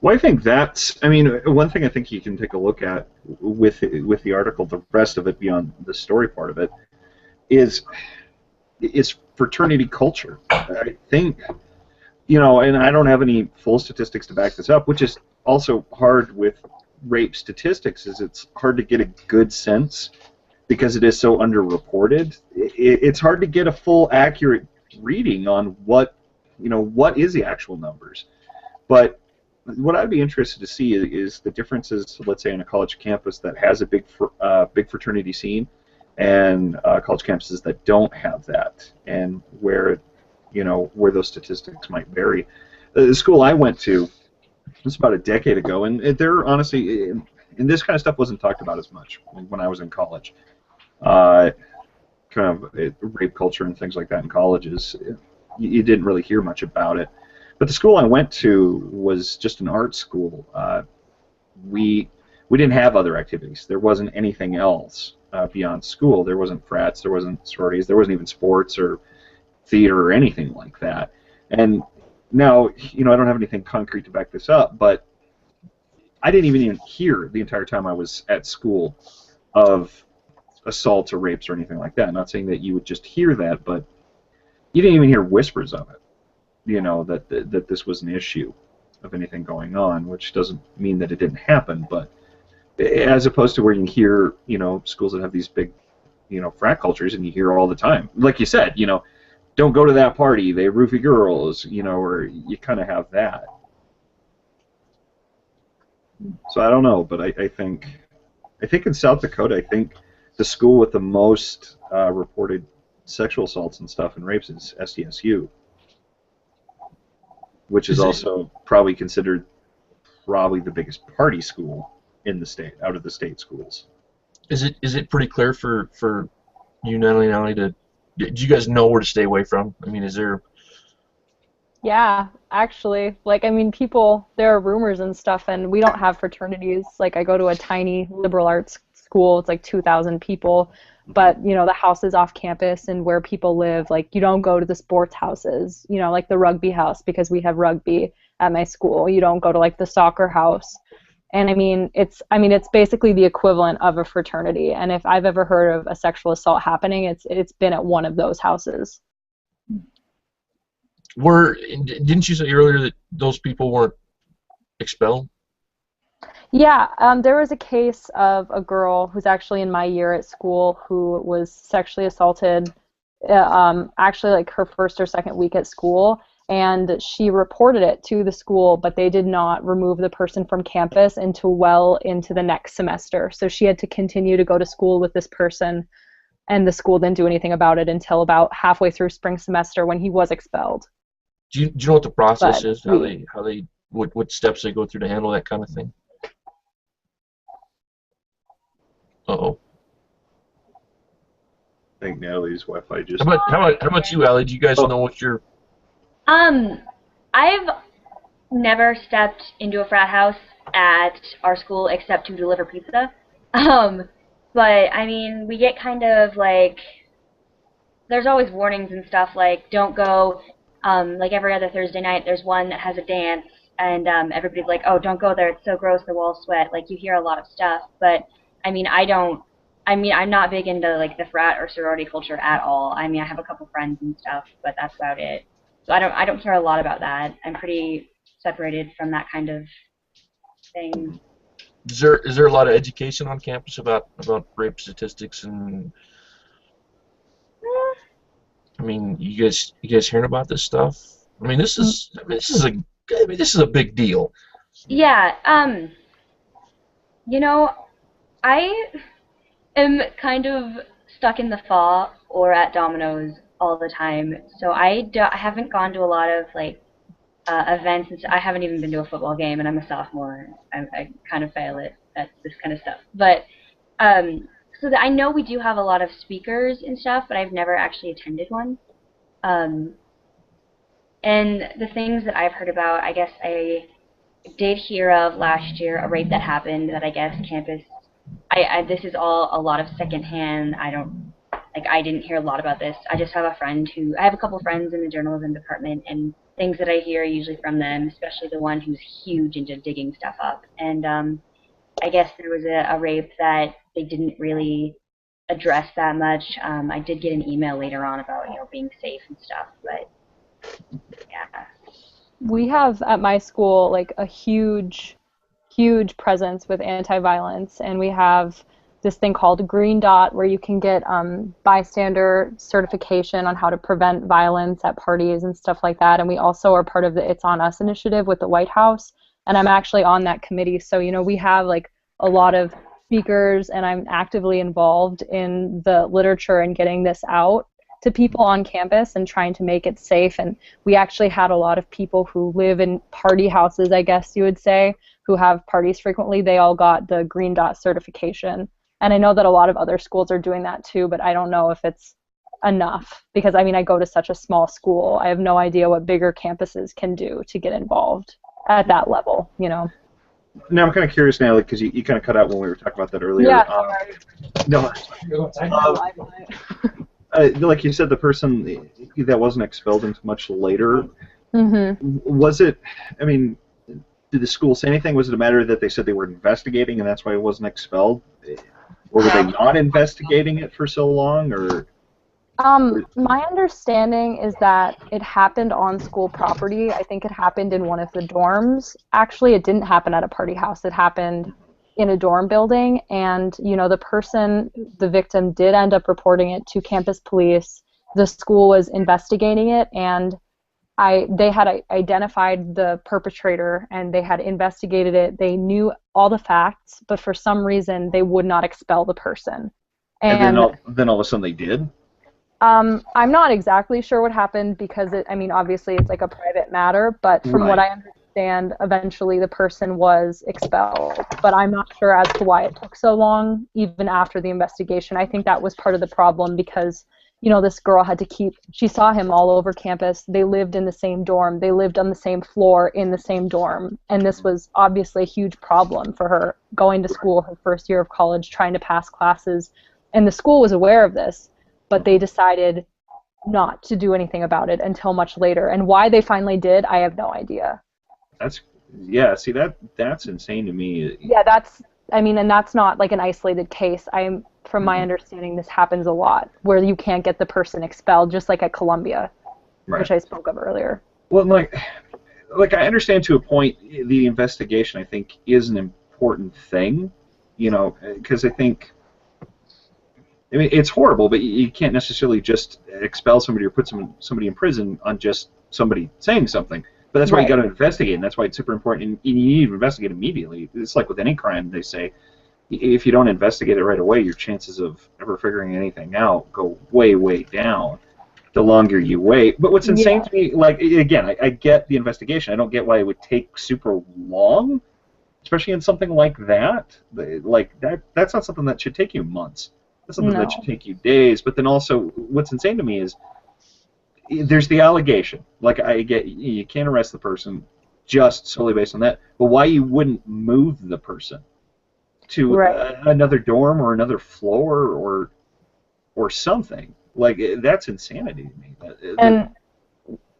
Well, I think that's. I mean, one thing I think you can take a look at with the article, the rest of it beyond the story part of it, is fraternity culture. I think, and I don't have any full statistics to back this up, which is also hard with rape statistics. Is it's hard to get a good sense because it is so underreported. It's hard to get a full, accurate reading on what is the actual numbers, but what I'd be interested to see is the differences, let's say, on a college campus that has a big fraternity scene, and college campuses that don't have that, and where those statistics might vary. The school I went to was about a decade ago, and there honestly, and this kind of stuff wasn't talked about as much when I was in college. Kind of rape culture and things like that in colleges, you didn't really hear much about it. But the school I went to was just an art school. We didn't have other activities. There wasn't anything else beyond school. There wasn't frats. There wasn't sororities. There wasn't even sports or theater or anything like that. And now, I don't have anything concrete to back this up, but I didn't even hear the entire time I was at school of assaults or rapes or anything like that. I'm not saying that you would just hear that, but you didn't even hear whispers of it. That this was an issue of anything going on, which doesn't mean that it didn't happen, but as opposed to where you hear, schools that have these big, frat cultures, and you hear all the time, like you said, don't go to that party, they roofie girls, or you kind of have that. So I don't know, but I think in South Dakota, I think the school with the most reported sexual assaults and stuff and rapes is SDSU. Which is also probably considered the biggest party school in the state, out of the state schools. Is it pretty clear for you, Natalie, do you guys know where to stay away from? I mean, is there... Yeah, actually, there are rumors and stuff, and we don't have fraternities. Like, I go to a tiny liberal arts school, it's like 2,000 people, but, the houses off campus and where people live, like, you don't go to the sports houses, like the rugby house, because we have rugby at my school. You don't go to, like, the soccer house. And, it's basically the equivalent of a fraternity. And if I've ever heard of a sexual assault happening, it's been at one of those houses. Didn't you say earlier that those people weren't expelled? Yeah, there was a case of a girl who's actually in my year at school who was sexually assaulted, actually like her first or second week at school, and she reported it to the school, but they did not remove the person from campus until well into the next semester. So she had to continue to go to school with this person, and the school didn't do anything about it until about halfway through spring semester when he was expelled. Do you know what the process is? What steps they go through to handle that kind of thing? Uh-oh. I think Natalie's Wi-Fi just... How about you, Allie? Do you guys know what your... I've never stepped into a frat house at our school except to deliver pizza. But, we get kind of, like... There's always warnings and stuff, like, don't go... like, every other Thursday night, there's one that has a dance, and everybody's like, oh, don't go there, it's so gross, the walls sweat. Like, you hear a lot of stuff, but... I'm not big into, like, the frat or sorority culture at all. I have a couple friends and stuff, but that's about it. So I don't care a lot about that. I'm pretty separated from that kind of thing. Is there a lot of education on campus about rape statistics and... you guys hearing about this stuff? This is a big deal. Yeah. I am kind of stuck in the thaw or at Domino's all the time, so I haven't gone to a lot of, like, events. And so I haven't even been to a football game, and I'm a sophomore. I kind of fail at this kind of stuff. But so that I know we do have a lot of speakers and stuff, but I've never actually attended one. And the things that I've heard about, I guess I did hear of last year a rape that happened that I guess campus. This is all a lot of secondhand. I didn't hear a lot about this. I just have I have a couple friends in the journalism department, and things that I hear are usually from them, especially the one who's huge into digging stuff up. And I guess there was a rape that they didn't really address that much. I did get an email later on about being safe and stuff, but yeah. We have at my school like a huge presence with anti-violence, and we have this thing called Green Dot where you can get bystander certification on how to prevent violence at parties and stuff like that. And we also are part of the It's On Us initiative with the White House, and I'm actually on that committee. So we have like a lot of speakers, and I'm actively involved in the literature and getting this out to people on campus and trying to make it safe. And we actually had a lot of people who live in party houses, I guess you would say, who have parties frequently. They all got the Green Dot certification. And I know that a lot of other schools are doing that too, but I don't know if it's enough, because I go to such a small school. I have no idea what bigger campuses can do to get involved at that level, Now I'm kind of curious now, because you kind of cut out when we were talking about that earlier. Yeah, sorry. No. Like you said, the person that wasn't expelled until much later, was it, did the school say anything? Was it a matter that they said they were investigating and that's why it wasn't expelled? Or were they not investigating it for so long? Or my understanding is that it happened on school property. I think it happened in one of the dorms. Actually, it didn't happen at a party house. It happened in a dorm building, and the victim did end up reporting it to campus police. The school was investigating it, and they had identified the perpetrator, and they had investigated it. They knew all the facts, but for some reason they would not expel the person. And then all of a sudden they did? I'm not exactly sure what happened, because obviously it's like a private matter, but from what I understand, eventually the person was expelled. But I'm not sure as to why it took so long, even after the investigation. I think that was part of the problem, because this girl she saw him all over campus. They lived in the same dorm. They lived on the same floor in the same dorm. And this was obviously a huge problem for her, going to school her first year of college, trying to pass classes. And the school was aware of this, but they decided not to do anything about it until much later. And why they finally did, I have no idea. That's insane to me. Yeah, and that's not like an isolated case. From my understanding, this happens a lot, where you can't get the person expelled, just like at Columbia, which I spoke of earlier. Well, like I understand to a point, the investigation, I think, is an important thing, because I think, it's horrible, but you can't necessarily just expel somebody or put somebody in prison on just somebody saying something. But that's why you got to investigate, and that's why it's super important. And you need to investigate immediately. It's like with any crime, they say, if you don't investigate it right away, your chances of ever figuring anything out go way, way down the longer you wait. But what's insane to me, again, I get the investigation. I don't get why it would take super long, especially in something like that. That's not something that should take you months. That's something that should take you days. But then also, what's insane to me is there's the allegation. I get you can't arrest the person just solely based on that, but why you wouldn't move the person to another dorm or another floor or something? That's insanity to me. And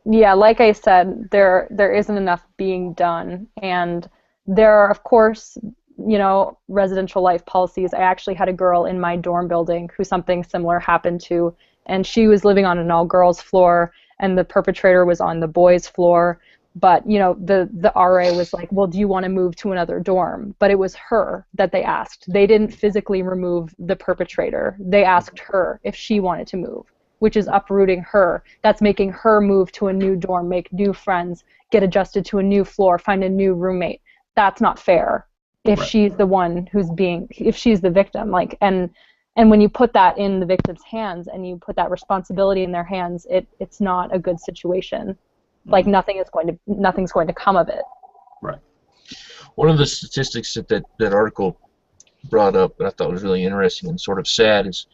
yeah, like I said, there isn't enough being done, and there are, of course, residential life policies. I actually had a girl in my dorm building who something similar happened to, and she was living on an all-girls floor, and the perpetrator was on the boys' floor. But, the RA was like, well, do you want to move to another dorm? But it was her that they asked. They didn't physically remove the perpetrator. They asked her if she wanted to move, which is uprooting her. That's making her move to a new dorm, make new friends, get adjusted to a new floor, find a new roommate. That's not fair if she's the one if she's the victim. And when you put that in the victim's hands and you put that responsibility in their hands, it's not a good situation. like nothing's going to come of it. Right. One of the statistics that article brought up that I thought was really interesting and sort of sad is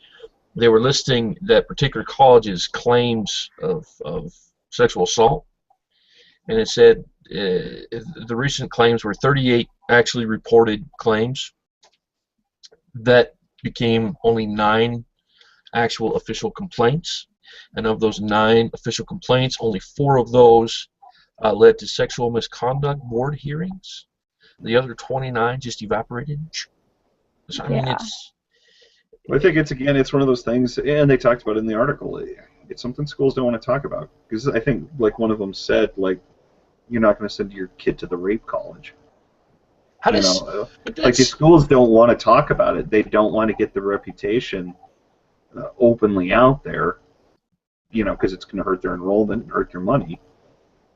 they were listing that particular college's claims of sexual assault, and it said the recent claims were 38 actually reported claims. That became only 9 actual official complaints, and of those 9 official complaints, only 4 of those led to sexual misconduct board hearings. The other 29 just evaporated. So, I mean, it's... I think it's one of those things, and they talked about it in the article. It's something schools don't want to talk about, because I think like one of them said, like, you're not going to send your kid to the rape college. How does, like, if schools don't want to talk about it, they don't want to get the reputation openly out there, because it's going to hurt their enrollment and hurt their money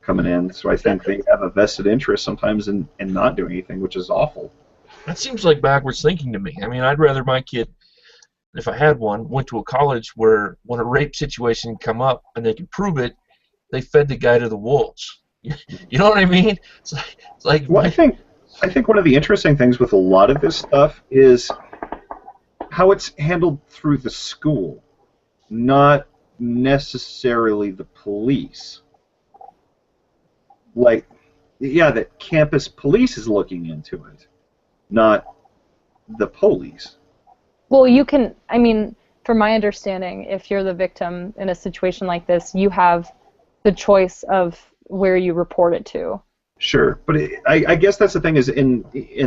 coming in. So I think they have a vested interest sometimes in not doing anything, which is awful. That seems like backwards thinking to me. I mean, I'd rather my kid, if I had one, went to a college where when a rape situation come up and they could prove it, they fed the guy to the wolves. You know what I mean? It's like well, I think one of the interesting things with a lot of this stuff is how it's handled through the school, not necessarily the police. Like, yeah, that campus police is looking into it, not the police. Well, you can, I mean, from my understanding, if you're the victim in a situation like this, you have the choice of where you report it to. Sure, but I guess that's the thing is, and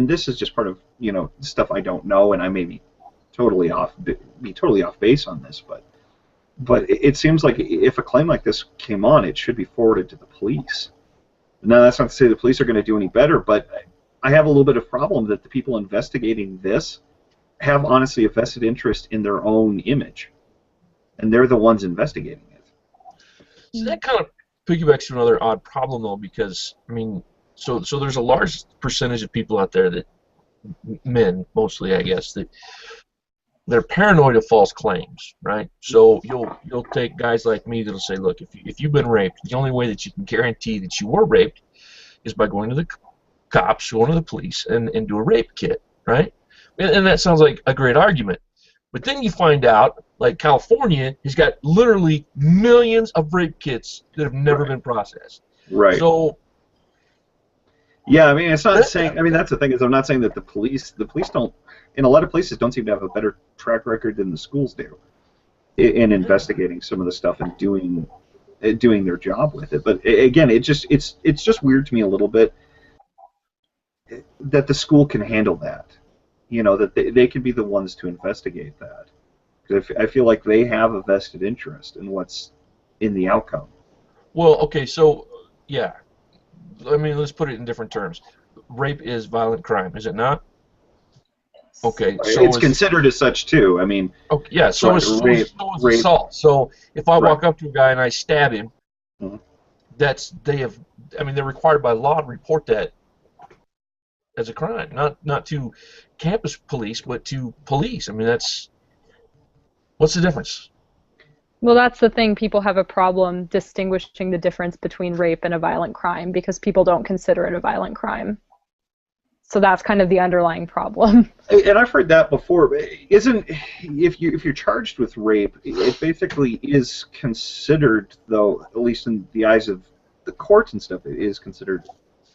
this is just part of stuff I don't know, and I may be totally off base on this, but it seems like if a claim like this came on, it should be forwarded to the police. Now, that's not to say the police are going to do any better, but I have a little bit of problem that the people investigating this have honestly a vested interest in their own image, and they're the ones investigating it. So that kind of piggybacks to another odd problem, though, because I mean, so there's a large percentage of people out there that, men mostly, I guess, that they're paranoid of false claims, right? So you'll take guys like me that'll say, look, if you've been raped, the only way that you can guarantee that you were raped is by going to the cops, going to the police, and do a rape kit, right? And that sounds like a great argument. But then you find out, like California has got literally millions of rape kits that have never been processed. Right. So. Yeah, I mean, it's not saying. I mean, that's the thing is, I'm not saying that the police don't, in a lot of places, don't seem to have a better track record than the schools do in investigating some of the stuff and doing their job with it. But again, it's just weird to me a little bit that the school can handle that. That they can be the ones to investigate that. Because I feel like they have a vested interest in what's in the outcome. Well, okay, so, yeah. I mean, let's put it in different terms. Rape is violent crime, is it not? Okay, so it's considered as such, too. I mean... Okay, yeah, so is assault. So if I walk up to a guy and I stab him, they're required by law to report that as a crime, not to campus police, but to police. I mean, what's the difference? Well, that's the thing. People have a problem distinguishing the difference between rape and a violent crime because people don't consider it a violent crime. So that's kind of the underlying problem. And I've heard that before. If you're charged with rape, it basically is considered, though, at least in the eyes of the courts and stuff, it is considered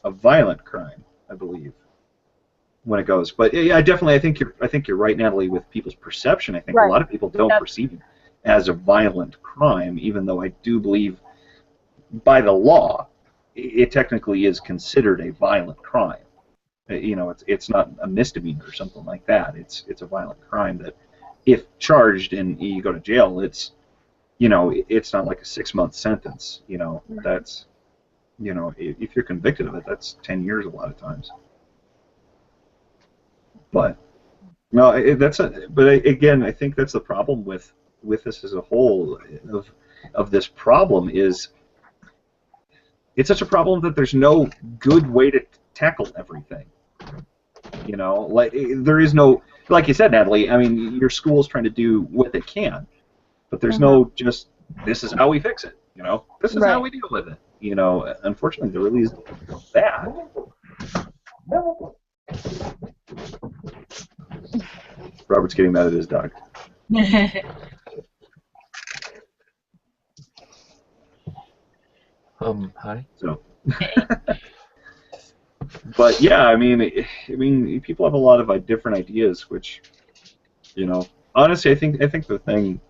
a violent crime, I believe, when it goes. But yeah, I think you're right, Natalie, with people's perception. I think a lot of people don't perceive it as a violent crime, even though I do believe by the law it technically is considered a violent crime. It's not a misdemeanor or something like that. It's a violent crime that, if charged and you go to jail, it's not like a 6-month sentence. That's if you're convicted of it, that's 10 years a lot of times. But no, again, I think that's the problem with this as a whole of this problem is it's such a problem that there's no good way to tackle everything. Like there is no, like you said, Natalie. I mean, your school's trying to do what they can, but there's no just this is how we fix it. This is how we deal with it. you know, unfortunately, there really isn't that. Robert's getting mad at his dog. Hi. So, but yeah, I mean, people have a lot of different ideas, which, you know, honestly, I think the thing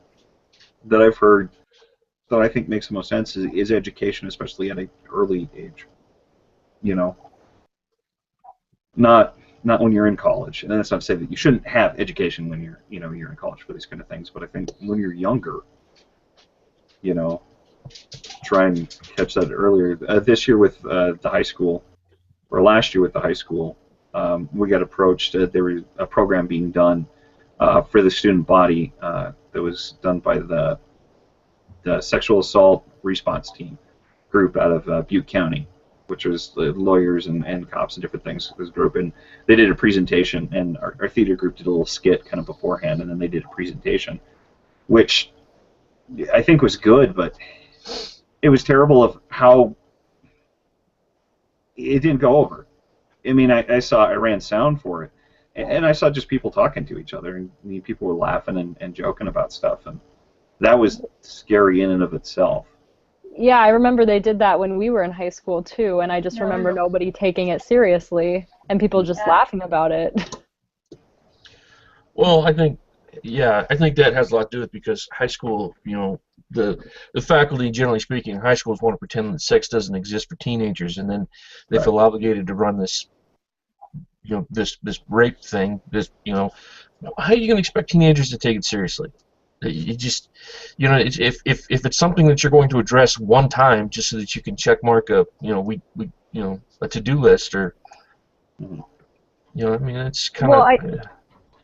that I've heard that I think makes the most sense is education, especially at an early age. You know, not when you're in college, and that's not to say that you shouldn't have education when you're in college for these kind of things. But I think when you're younger, you know, try and catch that earlier. This year with the high school, or last year with the high school, we got approached. There was a program being done for the student body that was done by the sexual assault response team group out of Butte County, which was the lawyers and cops and different things. This group, and they did a presentation, and our theater group did a little skit kind of beforehand, and then they did a presentation, which I think was good, but it was terrible of how it didn't go over. I mean, I ran sound for it, and I saw just people talking to each other, and people were laughing and joking about stuff, and that was scary in and of itself. Yeah, I remember they did that when we were in high school too, and I just remember nobody taking it seriously and people just laughing about it. Well, I think that has a lot to do with because high school, you know, the faculty, generally speaking, in high schools want to pretend that sex doesn't exist for teenagers, and then they feel obligated to run this, you know, this rape thing. This, you know, how are you going to expect teenagers to take it seriously? You just, you know, if it's something that you're going to address one time just so that you can check mark a, you know, you know, a to-do list, or, you know, I mean, it's kind of. Well,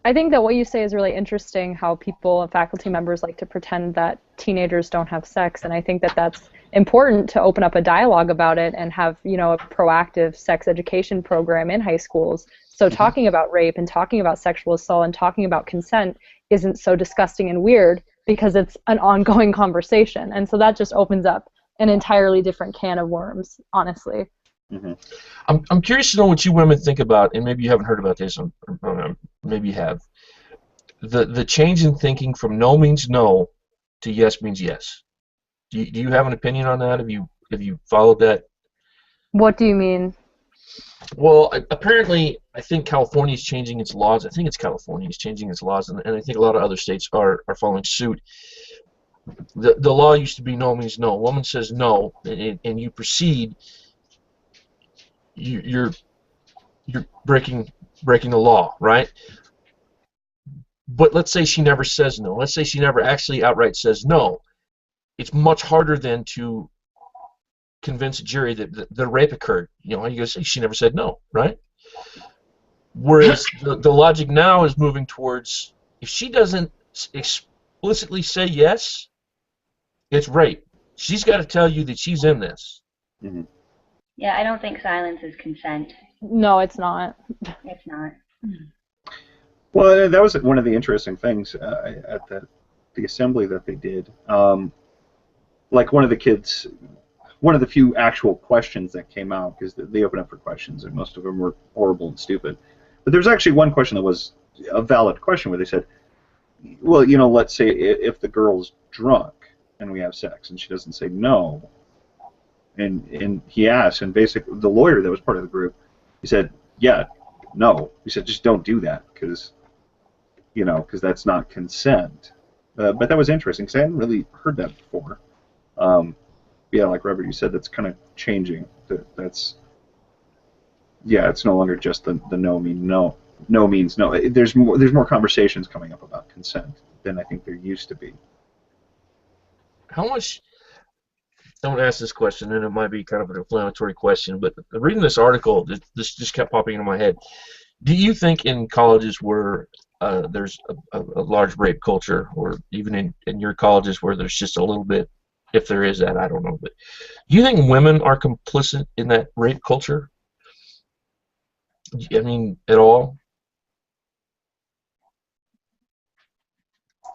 I think that what you say is really interesting, how people and faculty members like to pretend that teenagers don't have sex, and I think that that's important to open up a dialogue about it and have, you know, a proactive sex education program in high schools. So talking about rape and talking about sexual assault and talking about consent isn't so disgusting and weird because it's an ongoing conversation. And so that just opens up an entirely different can of worms, honestly. I'm curious to know what you women think about, and maybe you haven't heard about this, or maybe you have, the change in thinking from no means no to yes means yes. Do you have an opinion on that? Have you followed that? What do you mean? Well, apparently, I think California is changing its laws. I think it's California is changing its laws, and I think a lot of other states are following suit. The law used to be no means no. A woman says no, and you proceed. You're breaking the law, right? But let's say she never says no. Let's say she never actually outright says no. It's much harder then to convince a jury that the rape occurred. You know, you go say she never said no, right? Whereas the logic now is moving towards, if she doesn't explicitly say yes, it's rape. She's got to tell you that she's in this. Yeah, I don't think silence is consent. No, it's not. It's not. Well, that was one of the interesting things at the assembly that they did. Like one of the few actual questions that came out, because they opened up for questions, and most of them were horrible and stupid. But there was actually one question that was a valid question where they said, well, you know, let's say if the girl's drunk and we have sex and she doesn't say no, and he asked, and basically the lawyer that was part of the group, he said, yeah, no. He said, just don't do that, because that's not consent. But that was interesting, because I hadn't really heard that before. Yeah, like Robert, you said, that's kind of changing. It's no longer just the no means no. No means no. There's more conversations coming up about consent than I think there used to be. How much? Don't ask this question, and it might be kind of an inflammatory question, but reading this article, this just kept popping into my head. Do you think in colleges where there's a large rape culture, or even in your colleges where there's just a little bit, if there is that, I don't know, but do you think women are complicit in that rape culture? I mean, at all?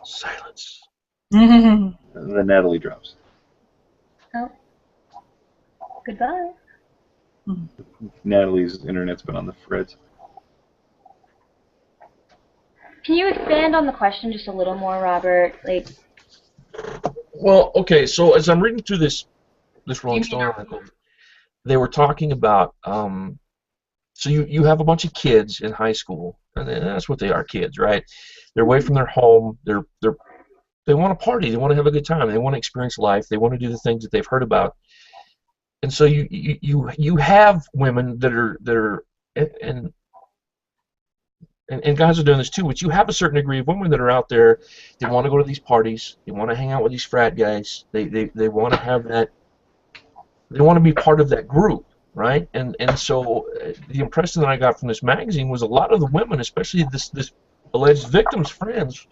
Silence. The Natalie drops. Oh. Goodbye. Natalie's internet's been on the fritz. Can you expand on the question just a little more, Robert? Like, Well, okay, so as I'm reading through this Rolling Stone article, they were talking about so you have a bunch of kids in high school, and that's what they are, kids, right? They're away from their home. They want to party. They want to have a good time. They want to experience life. They want to do the things that they've heard about. And so you have women that are and guys are doing this too, but you have a certain degree of women that are out there. They want to go to these parties. They want to hang out with these frat guys. They want to have that. They want to be part of that group, right? And so the impression that I got from this magazine was a lot of the women, especially this alleged victim's friends,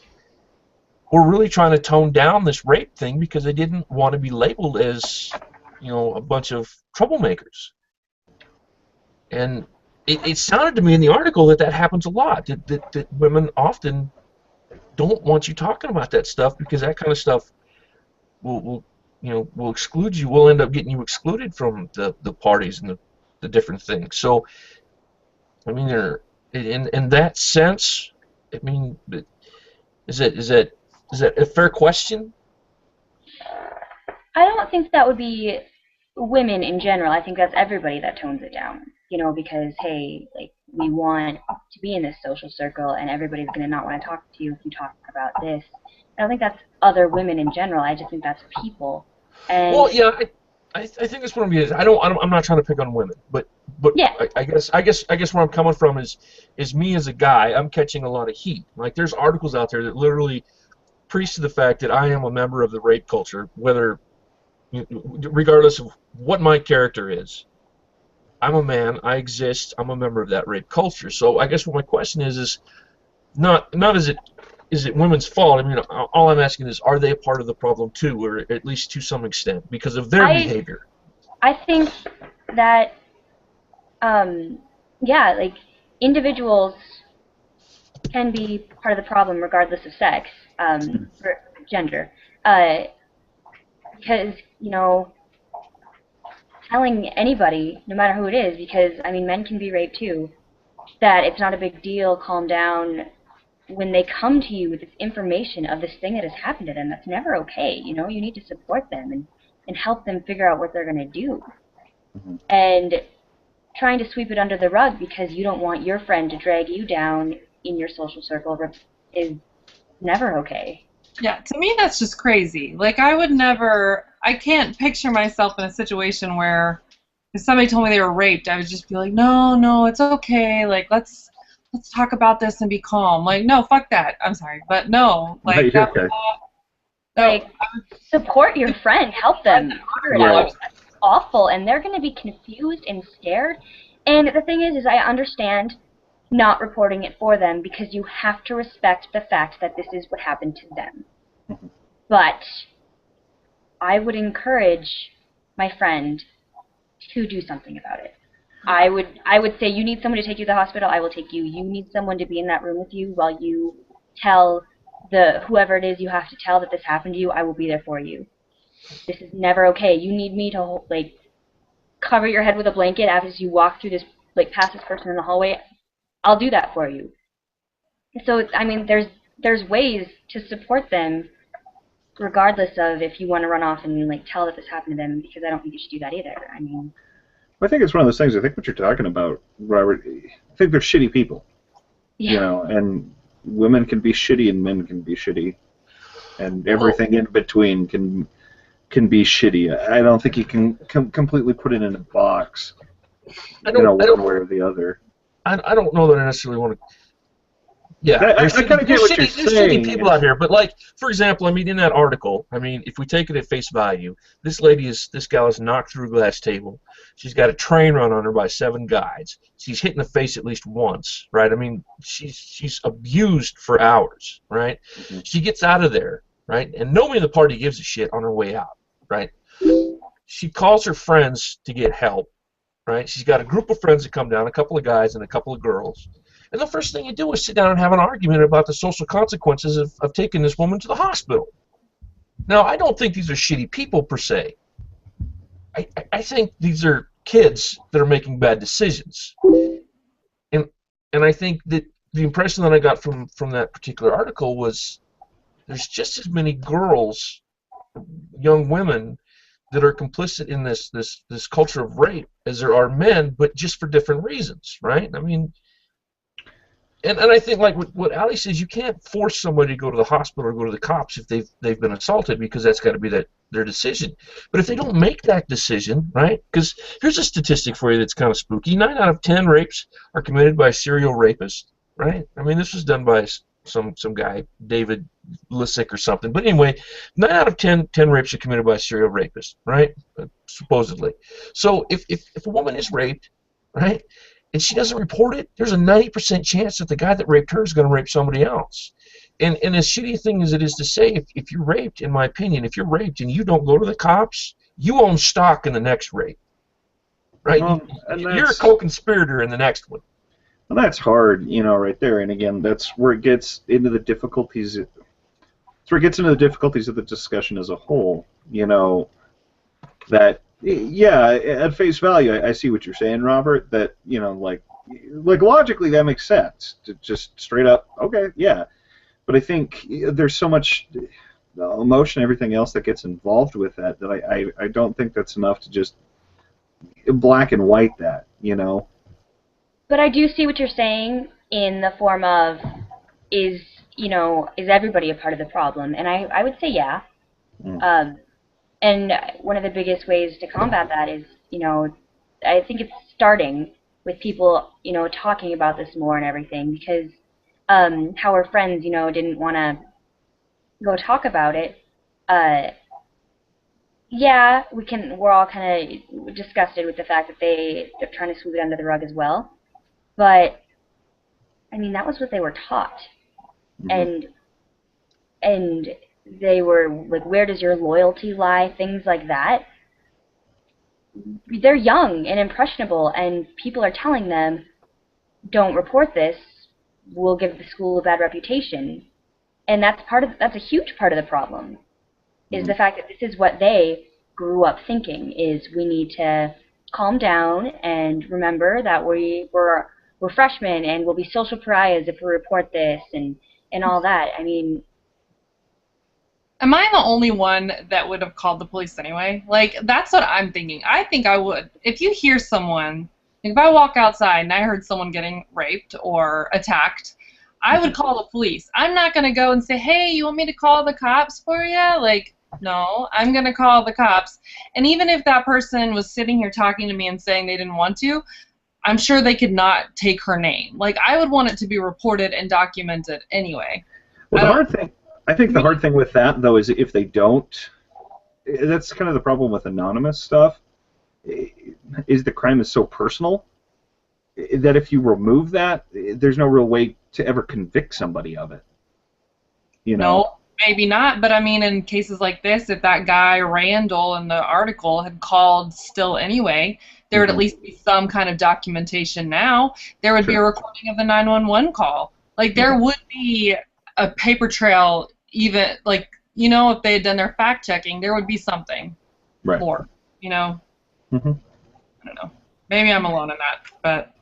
were really trying to tone down this rape thing because they didn't want to be labeled as, you know, a bunch of troublemakers. And it sounded to me in the article that happens a lot, that women often don't want you talking about that stuff because that kind of stuff will exclude you. Will end up getting you excluded from the parties and the different things. So, I mean, in that sense, I mean, is that a fair question? I don't think that would be women in general. I think that's everybody that tones it down. You know, because, hey, like, we want to be in this social circle, and everybody's going to not want to talk to you if you talk about this. I don't think that's other women in general. I just think that's people. And well, yeah, I think that's what I'm getting. I'm not trying to pick on women, but yeah. I guess where I'm coming from is me as a guy, I'm catching a lot of heat. Like, there's articles out there that literally preach to the fact that I am a member of the rape culture, regardless of what my character is. I'm a man. I exist. I'm a member of that rape culture. So I guess what my question is not is it women's fault? I mean, all I'm asking is, are they a part of the problem too, or at least to some extent, because of their behavior? I think that, yeah, like, individuals can be part of the problem regardless of sex, or gender, because, you know, telling anybody, no matter who it is, because, I mean, men can be raped too, that it's not a big deal, calm down, when they come to you with this information of this thing that has happened to them, that's never okay. You know, you need to support them and help them figure out what they're going to do. Mm-hmm. And trying to sweep it under the rug because you don't want your friend to drag you down in your social circle is never okay. Yeah, to me that's just crazy. Like, I can't picture myself in a situation where if somebody told me they were raped, I would just be like, no, it's okay. Like, let's talk about this and be calm. Like, no, fuck that. I'm sorry, but no. Like, no, okay. Like, support your friend, help them. That's awful, and they're going to be confused and scared. And the thing is I understand not reporting it for them because you have to respect the fact that this is what happened to them. But I would encourage my friend to do something about it. I would say, you need someone to take you to the hospital, I will take you. You need someone to be in that room with you while you tell whoever it is you have to tell that this happened to you, I will be there for you. This is never okay. You need me to, like, cover your head with a blanket as you walk through this, like, past this person in the hallway. I'll do that for you. So, I mean, there's ways to support them regardless of if you want to run off and, like, tell that this happened to them, because I don't think you should do that either. I mean, I think it's one of those things. I think what you're talking about, Robert, I think they're shitty people. Yeah. You know, and women can be shitty and men can be shitty, and everything in between can be shitty. I don't think you can completely put it in a box. One way or the other. I don't know that I necessarily want to. Yeah, I kind of get what you're saying. There's shitty people out here, but, like, for example, I mean, in that article, I mean, if we take it at face value, this gal is knocked through a glass table. She's got a train run on her by 7 guys. She's hit in the face at least once, right? I mean, she's abused for hours, right? Mm-hmm. She gets out of there, right? And nobody in the party gives a shit on her way out, right? She calls her friends to get help, right? She's got a group of friends that come down, a couple of guys and a couple of girls. And the first thing you do is sit down and have an argument about the social consequences of taking this woman to the hospital. Now, I don't think these are shitty people per se. I think these are kids that are making bad decisions, and I think that the impression that I got from that particular article was there's just as many girls, young women, that are complicit in this culture of rape as there are men, but just for different reasons, right? I mean, and I think like what Ali says, you can't force somebody to go to the hospital or go to the cops if they've been assaulted, because that's got to be their decision. But if they don't make that decision, right? Because here's a statistic for you that's kind of spooky: 9 out of 10 rapes are committed by a serial rapist, right? I mean, this was done by some guy, David Lissick or something. But anyway, 9 out of 10 rapes are committed by a serial rapist, right? Supposedly. So if a woman is raped, right, and she doesn't report it, there's a 90% chance that the guy that raped her is going to rape somebody else. And as shitty a thing as it is to say, if you're raped, in my opinion, if you're raped and you don't go to the cops, you own stock in the next rape, right? Well, you're a co-conspirator in the next one. Well, that's hard, right there. And again, that's where it gets into the difficulties. It's where it gets into the difficulties of the discussion as a whole. That, yeah, at face value, I see what you're saying, Robert. That like logically that makes sense. To just straight up, okay, yeah. But I think there's so much emotion, everything else that gets involved with that I don't think that's enough to just black and white that. But I do see what you're saying in the form of, is everybody a part of the problem? And I would say yeah. And one of the biggest ways to combat that is, I think it's starting with people, talking about this more and everything, because how our friends, didn't want to go talk about it. Yeah, we're all kind of disgusted with the fact that they're trying to sweep it under the rug as well. But I mean, that was what they were taught. And they were like, where does your loyalty lie? Things like that. They're young and impressionable, and people are telling them, don't report this, we'll give the school a bad reputation. And that's a huge part of the problem, is the fact that this is what they grew up thinking, is we need to calm down and remember that we're freshmen and we'll be social pariahs if we report this and all that. I mean, am I the only one that would have called the police anyway? Like, that's what I'm thinking. I think I would. If you hear someone, if I walk outside and I heard someone getting raped or attacked, I would call the police. I'm not going to go and say, hey, you want me to call the cops for you? Like, no, I'm going to call the cops. And even if that person was sitting here talking to me and saying they didn't want to, I'm sure they could not take her name. Like, I would want it to be reported and documented anyway. Well, I think the hard thing with that, though, is if they don't, that's kind of the problem with anonymous stuff, is the crime is so personal that if you remove that, there's no real way to ever convict somebody of it. No, maybe not, but I mean, in cases like this, if that guy, Randall, in the article had called still anyway, there would at least be some kind of documentation now. There would be a recording of the 911 call. Like, there would be a paper trail, even, like, if they had done their fact-checking, there would be something more, I don't know. Maybe I'm alone in that, but...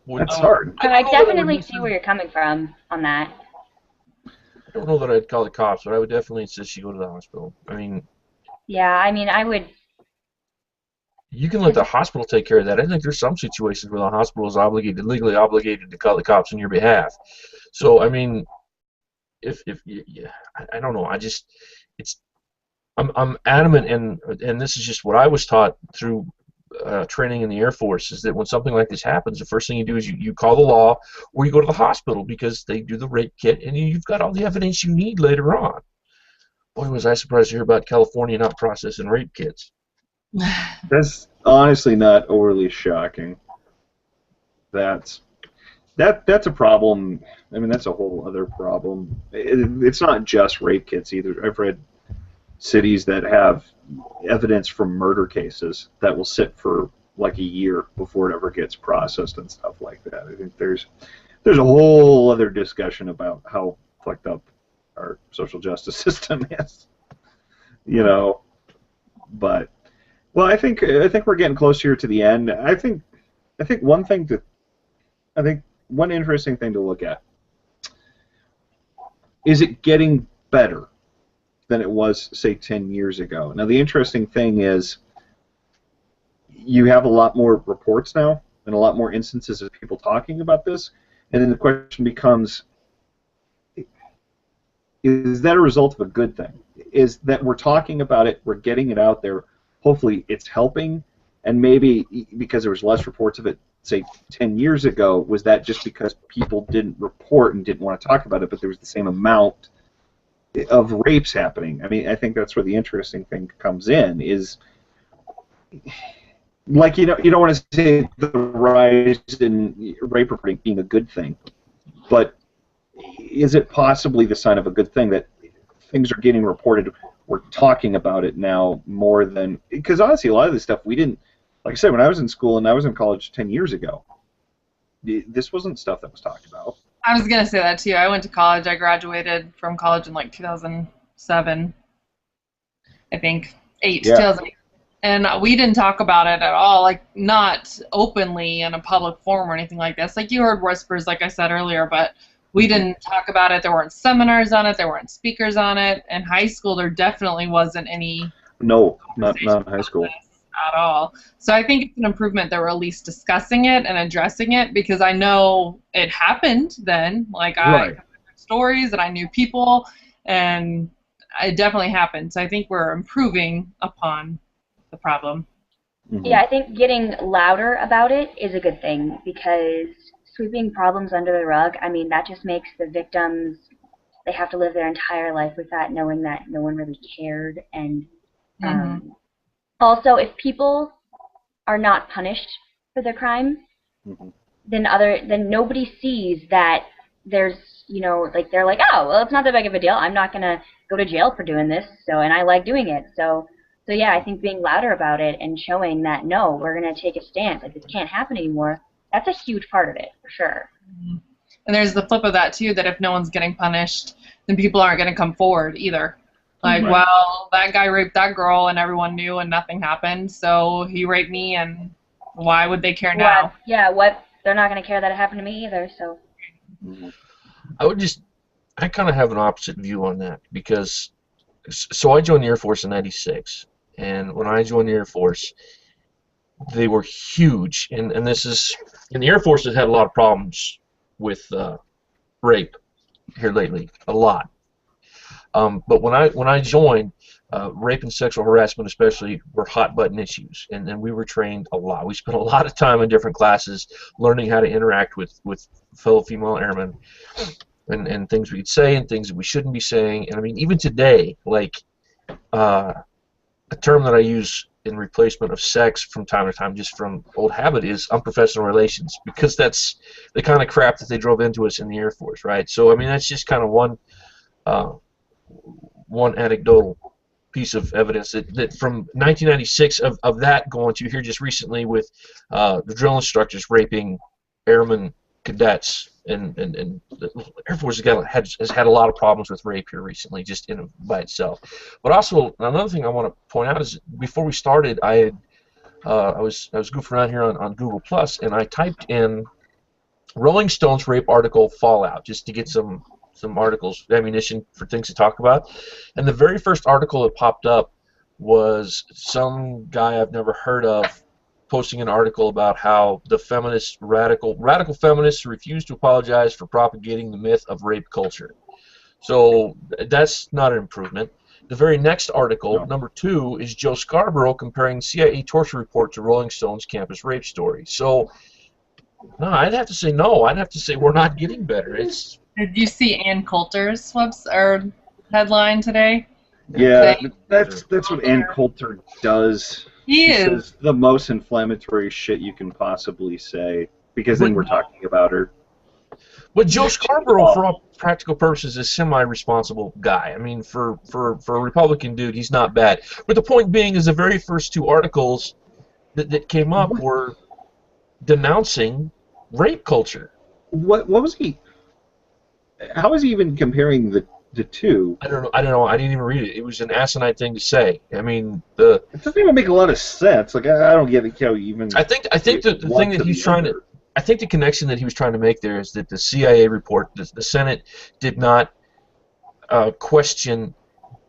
That's hard. I definitely see where you're coming from on that. I don't know that I'd call the cops, but I would definitely insist you go to the hospital. I mean... Yeah, I mean, I would... You can let the hospital take care of that. I think there's some situations where the hospital is legally obligated to call the cops on your behalf. So, I mean, I don't know. I'm adamant, and this is just what I was taught through training in the Air Force, is that when something like this happens, the first thing you do is you call the law, or you go to the hospital, because they do the rape kit, and you've got all the evidence you need later on. Boy, was I surprised to hear about California not processing rape kits. That's honestly not overly shocking. That's a problem. I mean, that's a whole other problem. It's not just rape kits either. I've read cities that have evidence from murder cases that will sit for like a year before it ever gets processed and stuff like that. I think there's a whole other discussion about how fucked up our social justice system is. But Well, I think we're getting close here to the end. I think one interesting thing to look at is it getting better than it was, say, 10 years ago. Now, the interesting thing is you have a lot more reports now and a lot more instances of people talking about this, and then the question becomes, is that a result of a good thing? Is that we're talking about it, we're getting it out there, hopefully it's helping, and maybe because there was less reports of it, say, 10 years ago, was that just because people didn't report and didn't want to talk about it, but there was the same amount of rapes happening? I mean, I think that's where the interesting thing comes in, is, like, you don't want to say the rise in rape reporting being a good thing, but is it possibly the sign of a good thing that things are getting reported, we're talking about it now more than, because honestly, a lot of this stuff we didn't, like I said, when I was in school and I was in college 10 years ago, this wasn't stuff that was talked about. I was going to say that too. I went to college. I graduated from college in like 2007, I think, 2008. And we didn't talk about it at all, like not openly in a public forum or anything like this. Like you heard whispers, like I said earlier, but we didn't talk about it. There weren't seminars on it. There weren't speakers on it. In high school, there definitely wasn't any. No, not in high school at all. So I think it's an improvement that we're at least discussing it and addressing it, because I know it happened then. Like I heard stories and I knew people, and it definitely happened. So I think we're improving upon the problem. Mm-hmm. Yeah, I think getting louder about it is a good thing, because sweeping problems under the rug, I mean, that just makes the victims, they have to live their entire life with that, knowing that no one really cared. And also, if people are not punished for their crime, then nobody sees that there's, like they're like, oh, well, it's not that big of a deal. I'm not going to go to jail for doing this, and I like doing it. So yeah, I think being louder about it and showing that, no, we're going to take a stance, like this can't happen anymore, that's a huge part of it, for sure. And there's the flip of that, too, that if no one's getting punished, then people aren't going to come forward either. Like, well, that guy raped that girl and everyone knew and nothing happened, so he raped me, and why would they care now? Yeah, they're not going to care that it happened to me either, so. I kind of have an opposite view on that, because, so I joined the Air Force in '96, and when I joined the Air Force, they were huge, and the Air Force has had a lot of problems with rape here lately, a lot. But when I joined, rape and sexual harassment especially were hot button issues, and we were trained a lot. We spent a lot of time in different classes learning how to interact with fellow female airmen, and things we could say and things that we shouldn't be saying. And I mean, even today, like a term that I use in replacement of sex from time to time, just from old habit, is unprofessional relations, because that's the kind of crap that they drove into us in the Air Force, right? So I mean, that's just kind of one anecdotal piece of evidence that from 1996 of that going to here just recently with the drill instructors raping airmen cadets, and the Air Force has had a lot of problems with rape here recently, just by itself. But also another thing I want to point out is, before we started, I was goofing around here on Google Plus, and I typed in Rolling Stones rape article fallout just to get some articles, ammunition for things to talk about. And the very first article that popped up was some guy I've never heard of posting an article about how the radical feminists refuse to apologize for propagating the myth of rape culture. So that's not an improvement. The very next article, number 2, is Joe Scarborough comparing CIA torture report to Rolling Stone's campus rape story. So no, I'd have to say no. I'd have to say we're not getting better. Did you see Ann Coulter's headline today? Yeah, that's what Ann Coulter does. She says the most inflammatory shit you can possibly say, because then we're talking about her. But Joe Scarborough, for all practical purposes, is a semi-responsible guy. I mean, for a Republican dude, he's not bad. But the point being is the very first 2 articles that came up were denouncing rape culture. What was he? How was he even comparing the to 2. I don't know. I didn't even read it. It was an asinine thing to say. I mean, the. It doesn't even make a lot of sense. Like I don't get how you even. I think the thing that he's trying to. I think the connection that he was trying to make there is that the CIA report, the Senate did not question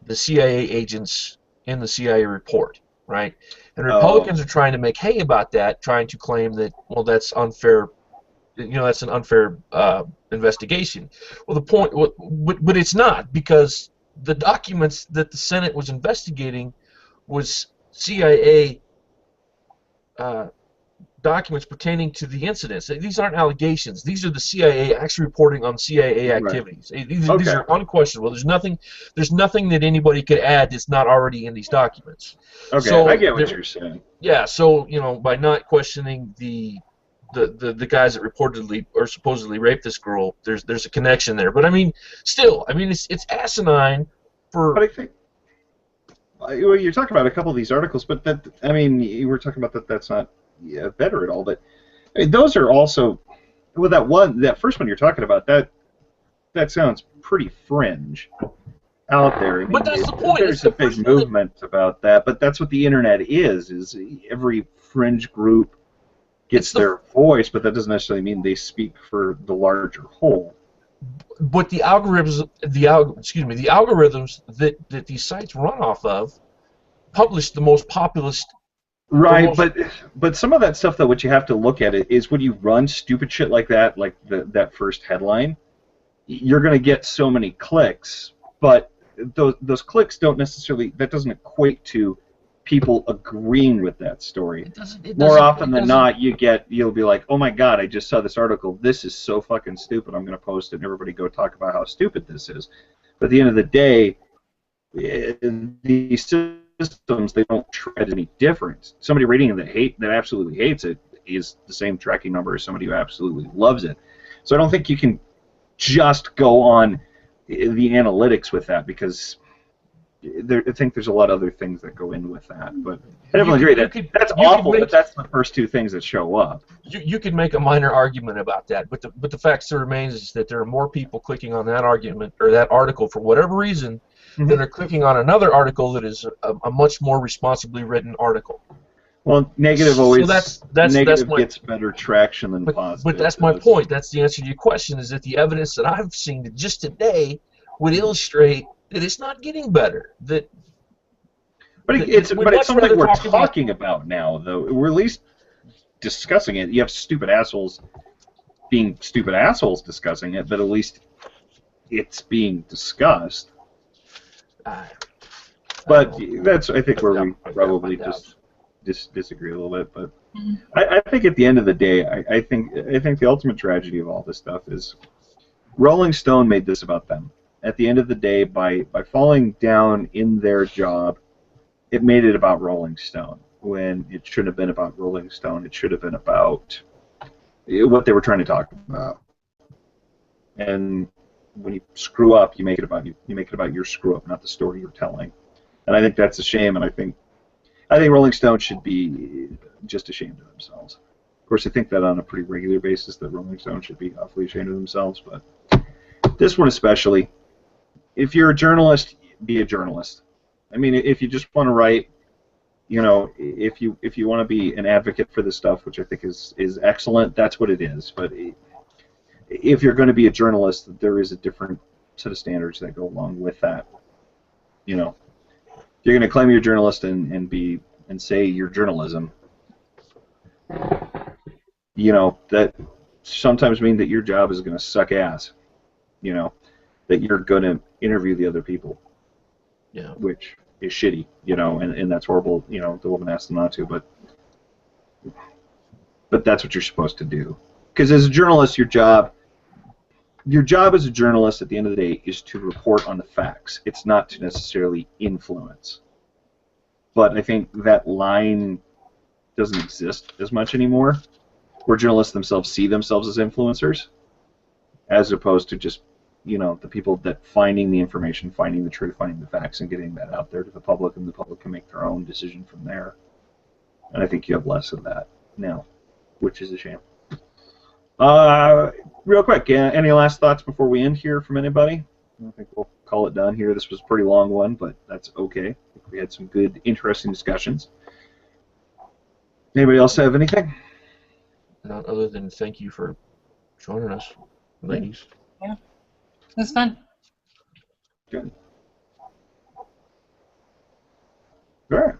the CIA agents in the CIA report, right? And Republicans are trying to make hay about that, trying to claim that, well, that's unfair. That's an unfair investigation. Well, the point, but it's not, because the documents that the Senate was investigating was CIA documents pertaining to the incidents. These aren't allegations. These are the CIA actually reporting on CIA activities. Right. These are unquestionable. There's nothing that anybody could add that's not already in these documents. Okay, so I get what you're saying. Yeah, so by not questioning the guys that reportedly or supposedly raped this girl, there's a connection there. But I mean, still, it's asinine for. But I think. Well, you're talking about a couple of these articles, but you were talking about that's not better at all. But those are also, well, that first one you're talking about, that sounds pretty fringe out there. But that's the point. There's a big movement about that, but that's what the internet is every fringe group gets their voice, but that doesn't necessarily mean they speak for the larger whole. But the algorithms that these sites run off of publish the most populist. Right, but some of that stuff, though, what you have to look at it is when you run stupid shit like that, like that first headline, you're going to get so many clicks, but those clicks don't necessarily, that doesn't equate to people agreeing with that story. More often than not, you'll be like, oh my god, I just saw this article, this is so fucking stupid, I'm going to post it and everybody go talk about how stupid this is. But at the end of the day, these systems, they don't tread any difference. Somebody reading that absolutely hates it is the same tracking number as somebody who absolutely loves it. So I don't think you can just go on the analytics with that, because I think there's a lot of other things that go in with that. But I definitely agree that's awful, but that's the first two things that show up. You could make a minor argument about that, but the fact still remains is that there are more people clicking on that argument or that article for whatever reason than are clicking on another article that is a much more responsibly written article. Well, negative always that's gets better traction than positive. But that's my point. That's the answer to your question, is that the evidence that I've seen just today would illustrate that it's not getting better. But it's something we're talking about now, though. We're at least discussing it. You have stupid assholes being stupid assholes discussing it, but at least it's being discussed. But that's, I think, where we probably just disagree a little bit. But I think at the end of the day, I think the ultimate tragedy of all this stuff is Rolling Stone made this about them. At the end of the day, by falling down in their job, it made it about Rolling Stone, when it shouldn't have been about Rolling Stone. It should have been about what they were trying to talk about. And when you screw up, you make it about your screw up, not the story you're telling. And I think that's a shame. And I think Rolling Stone should be just ashamed of themselves. Of course, I think that on a pretty regular basis that Rolling Stone should be awfully ashamed of themselves, but this one especially. If you're a journalist, be a journalist. I mean, if you just want to write, if you want to be an advocate for this stuff, which I think is excellent, that's what it is. But if you're going to be a journalist, there is a different set of standards that go along with that. If you're going to claim you're a journalist and say your journalism, that sometimes means that your job is going to suck ass. That you're going to interview the other people, which is shitty, and that's horrible. The woman asked them not to, but that's what you're supposed to do. Because as a journalist, your job as a journalist at the end of the day is to report on the facts. It's not to necessarily influence. But I think that line doesn't exist as much anymore, where journalists themselves see themselves as influencers, as opposed to just the people that finding the information, finding the truth, finding the facts, and getting that out there to the public, and the public can make their own decision from there. And I think you have less of that now, which is a shame. Real quick, any last thoughts before we end here from anybody? I think we'll call it done here. This was a pretty long one, but that's okay. I think we had some good, interesting discussions. Anybody else have anything? Not other than thank you for joining us, ladies. Yeah, it was fun. Good. All right.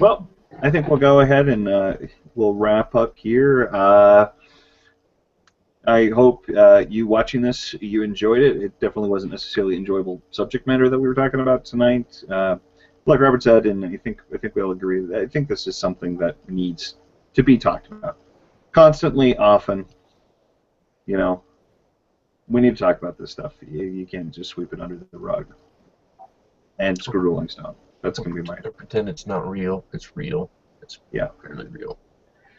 Well, I think we'll go ahead and we'll wrap up here. I hope you watching this, you enjoyed it. It definitely wasn't necessarily enjoyable subject matter that we were talking about tonight. Like Robert said, and I think we all agree, I think this is something that needs to be talked about constantly, often. You know, we need to talk about this stuff. You can't just sweep it under the rug and screw Rolling Stone. That's going to be mine. Pretend it's not real. It's real. It's fairly real.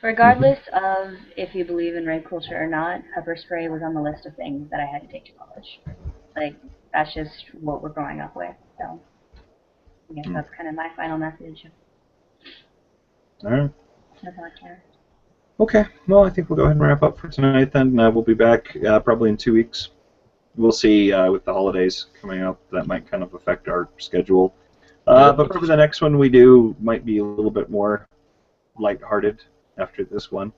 Regardless of if you believe in rape culture or not, pepper spray was on the list of things that I had to take to college. Like, that's just what we're growing up with. So, I guess that's kind of my final message. All right. The podcast. Okay. Well, I think we'll go ahead and wrap up for tonight then. We'll be back probably in 2 weeks. We'll see with the holidays coming up. That might kind of affect our schedule. But probably the next one we do might be a little bit more lighthearted after this one.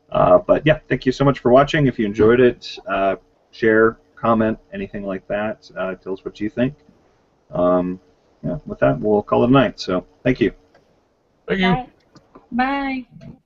But yeah, thank you so much for watching. If you enjoyed it, share, comment, anything like that. Tell us what you think. Yeah, with that, we'll call it a night. So thank you. Thank you. Bye. Bye.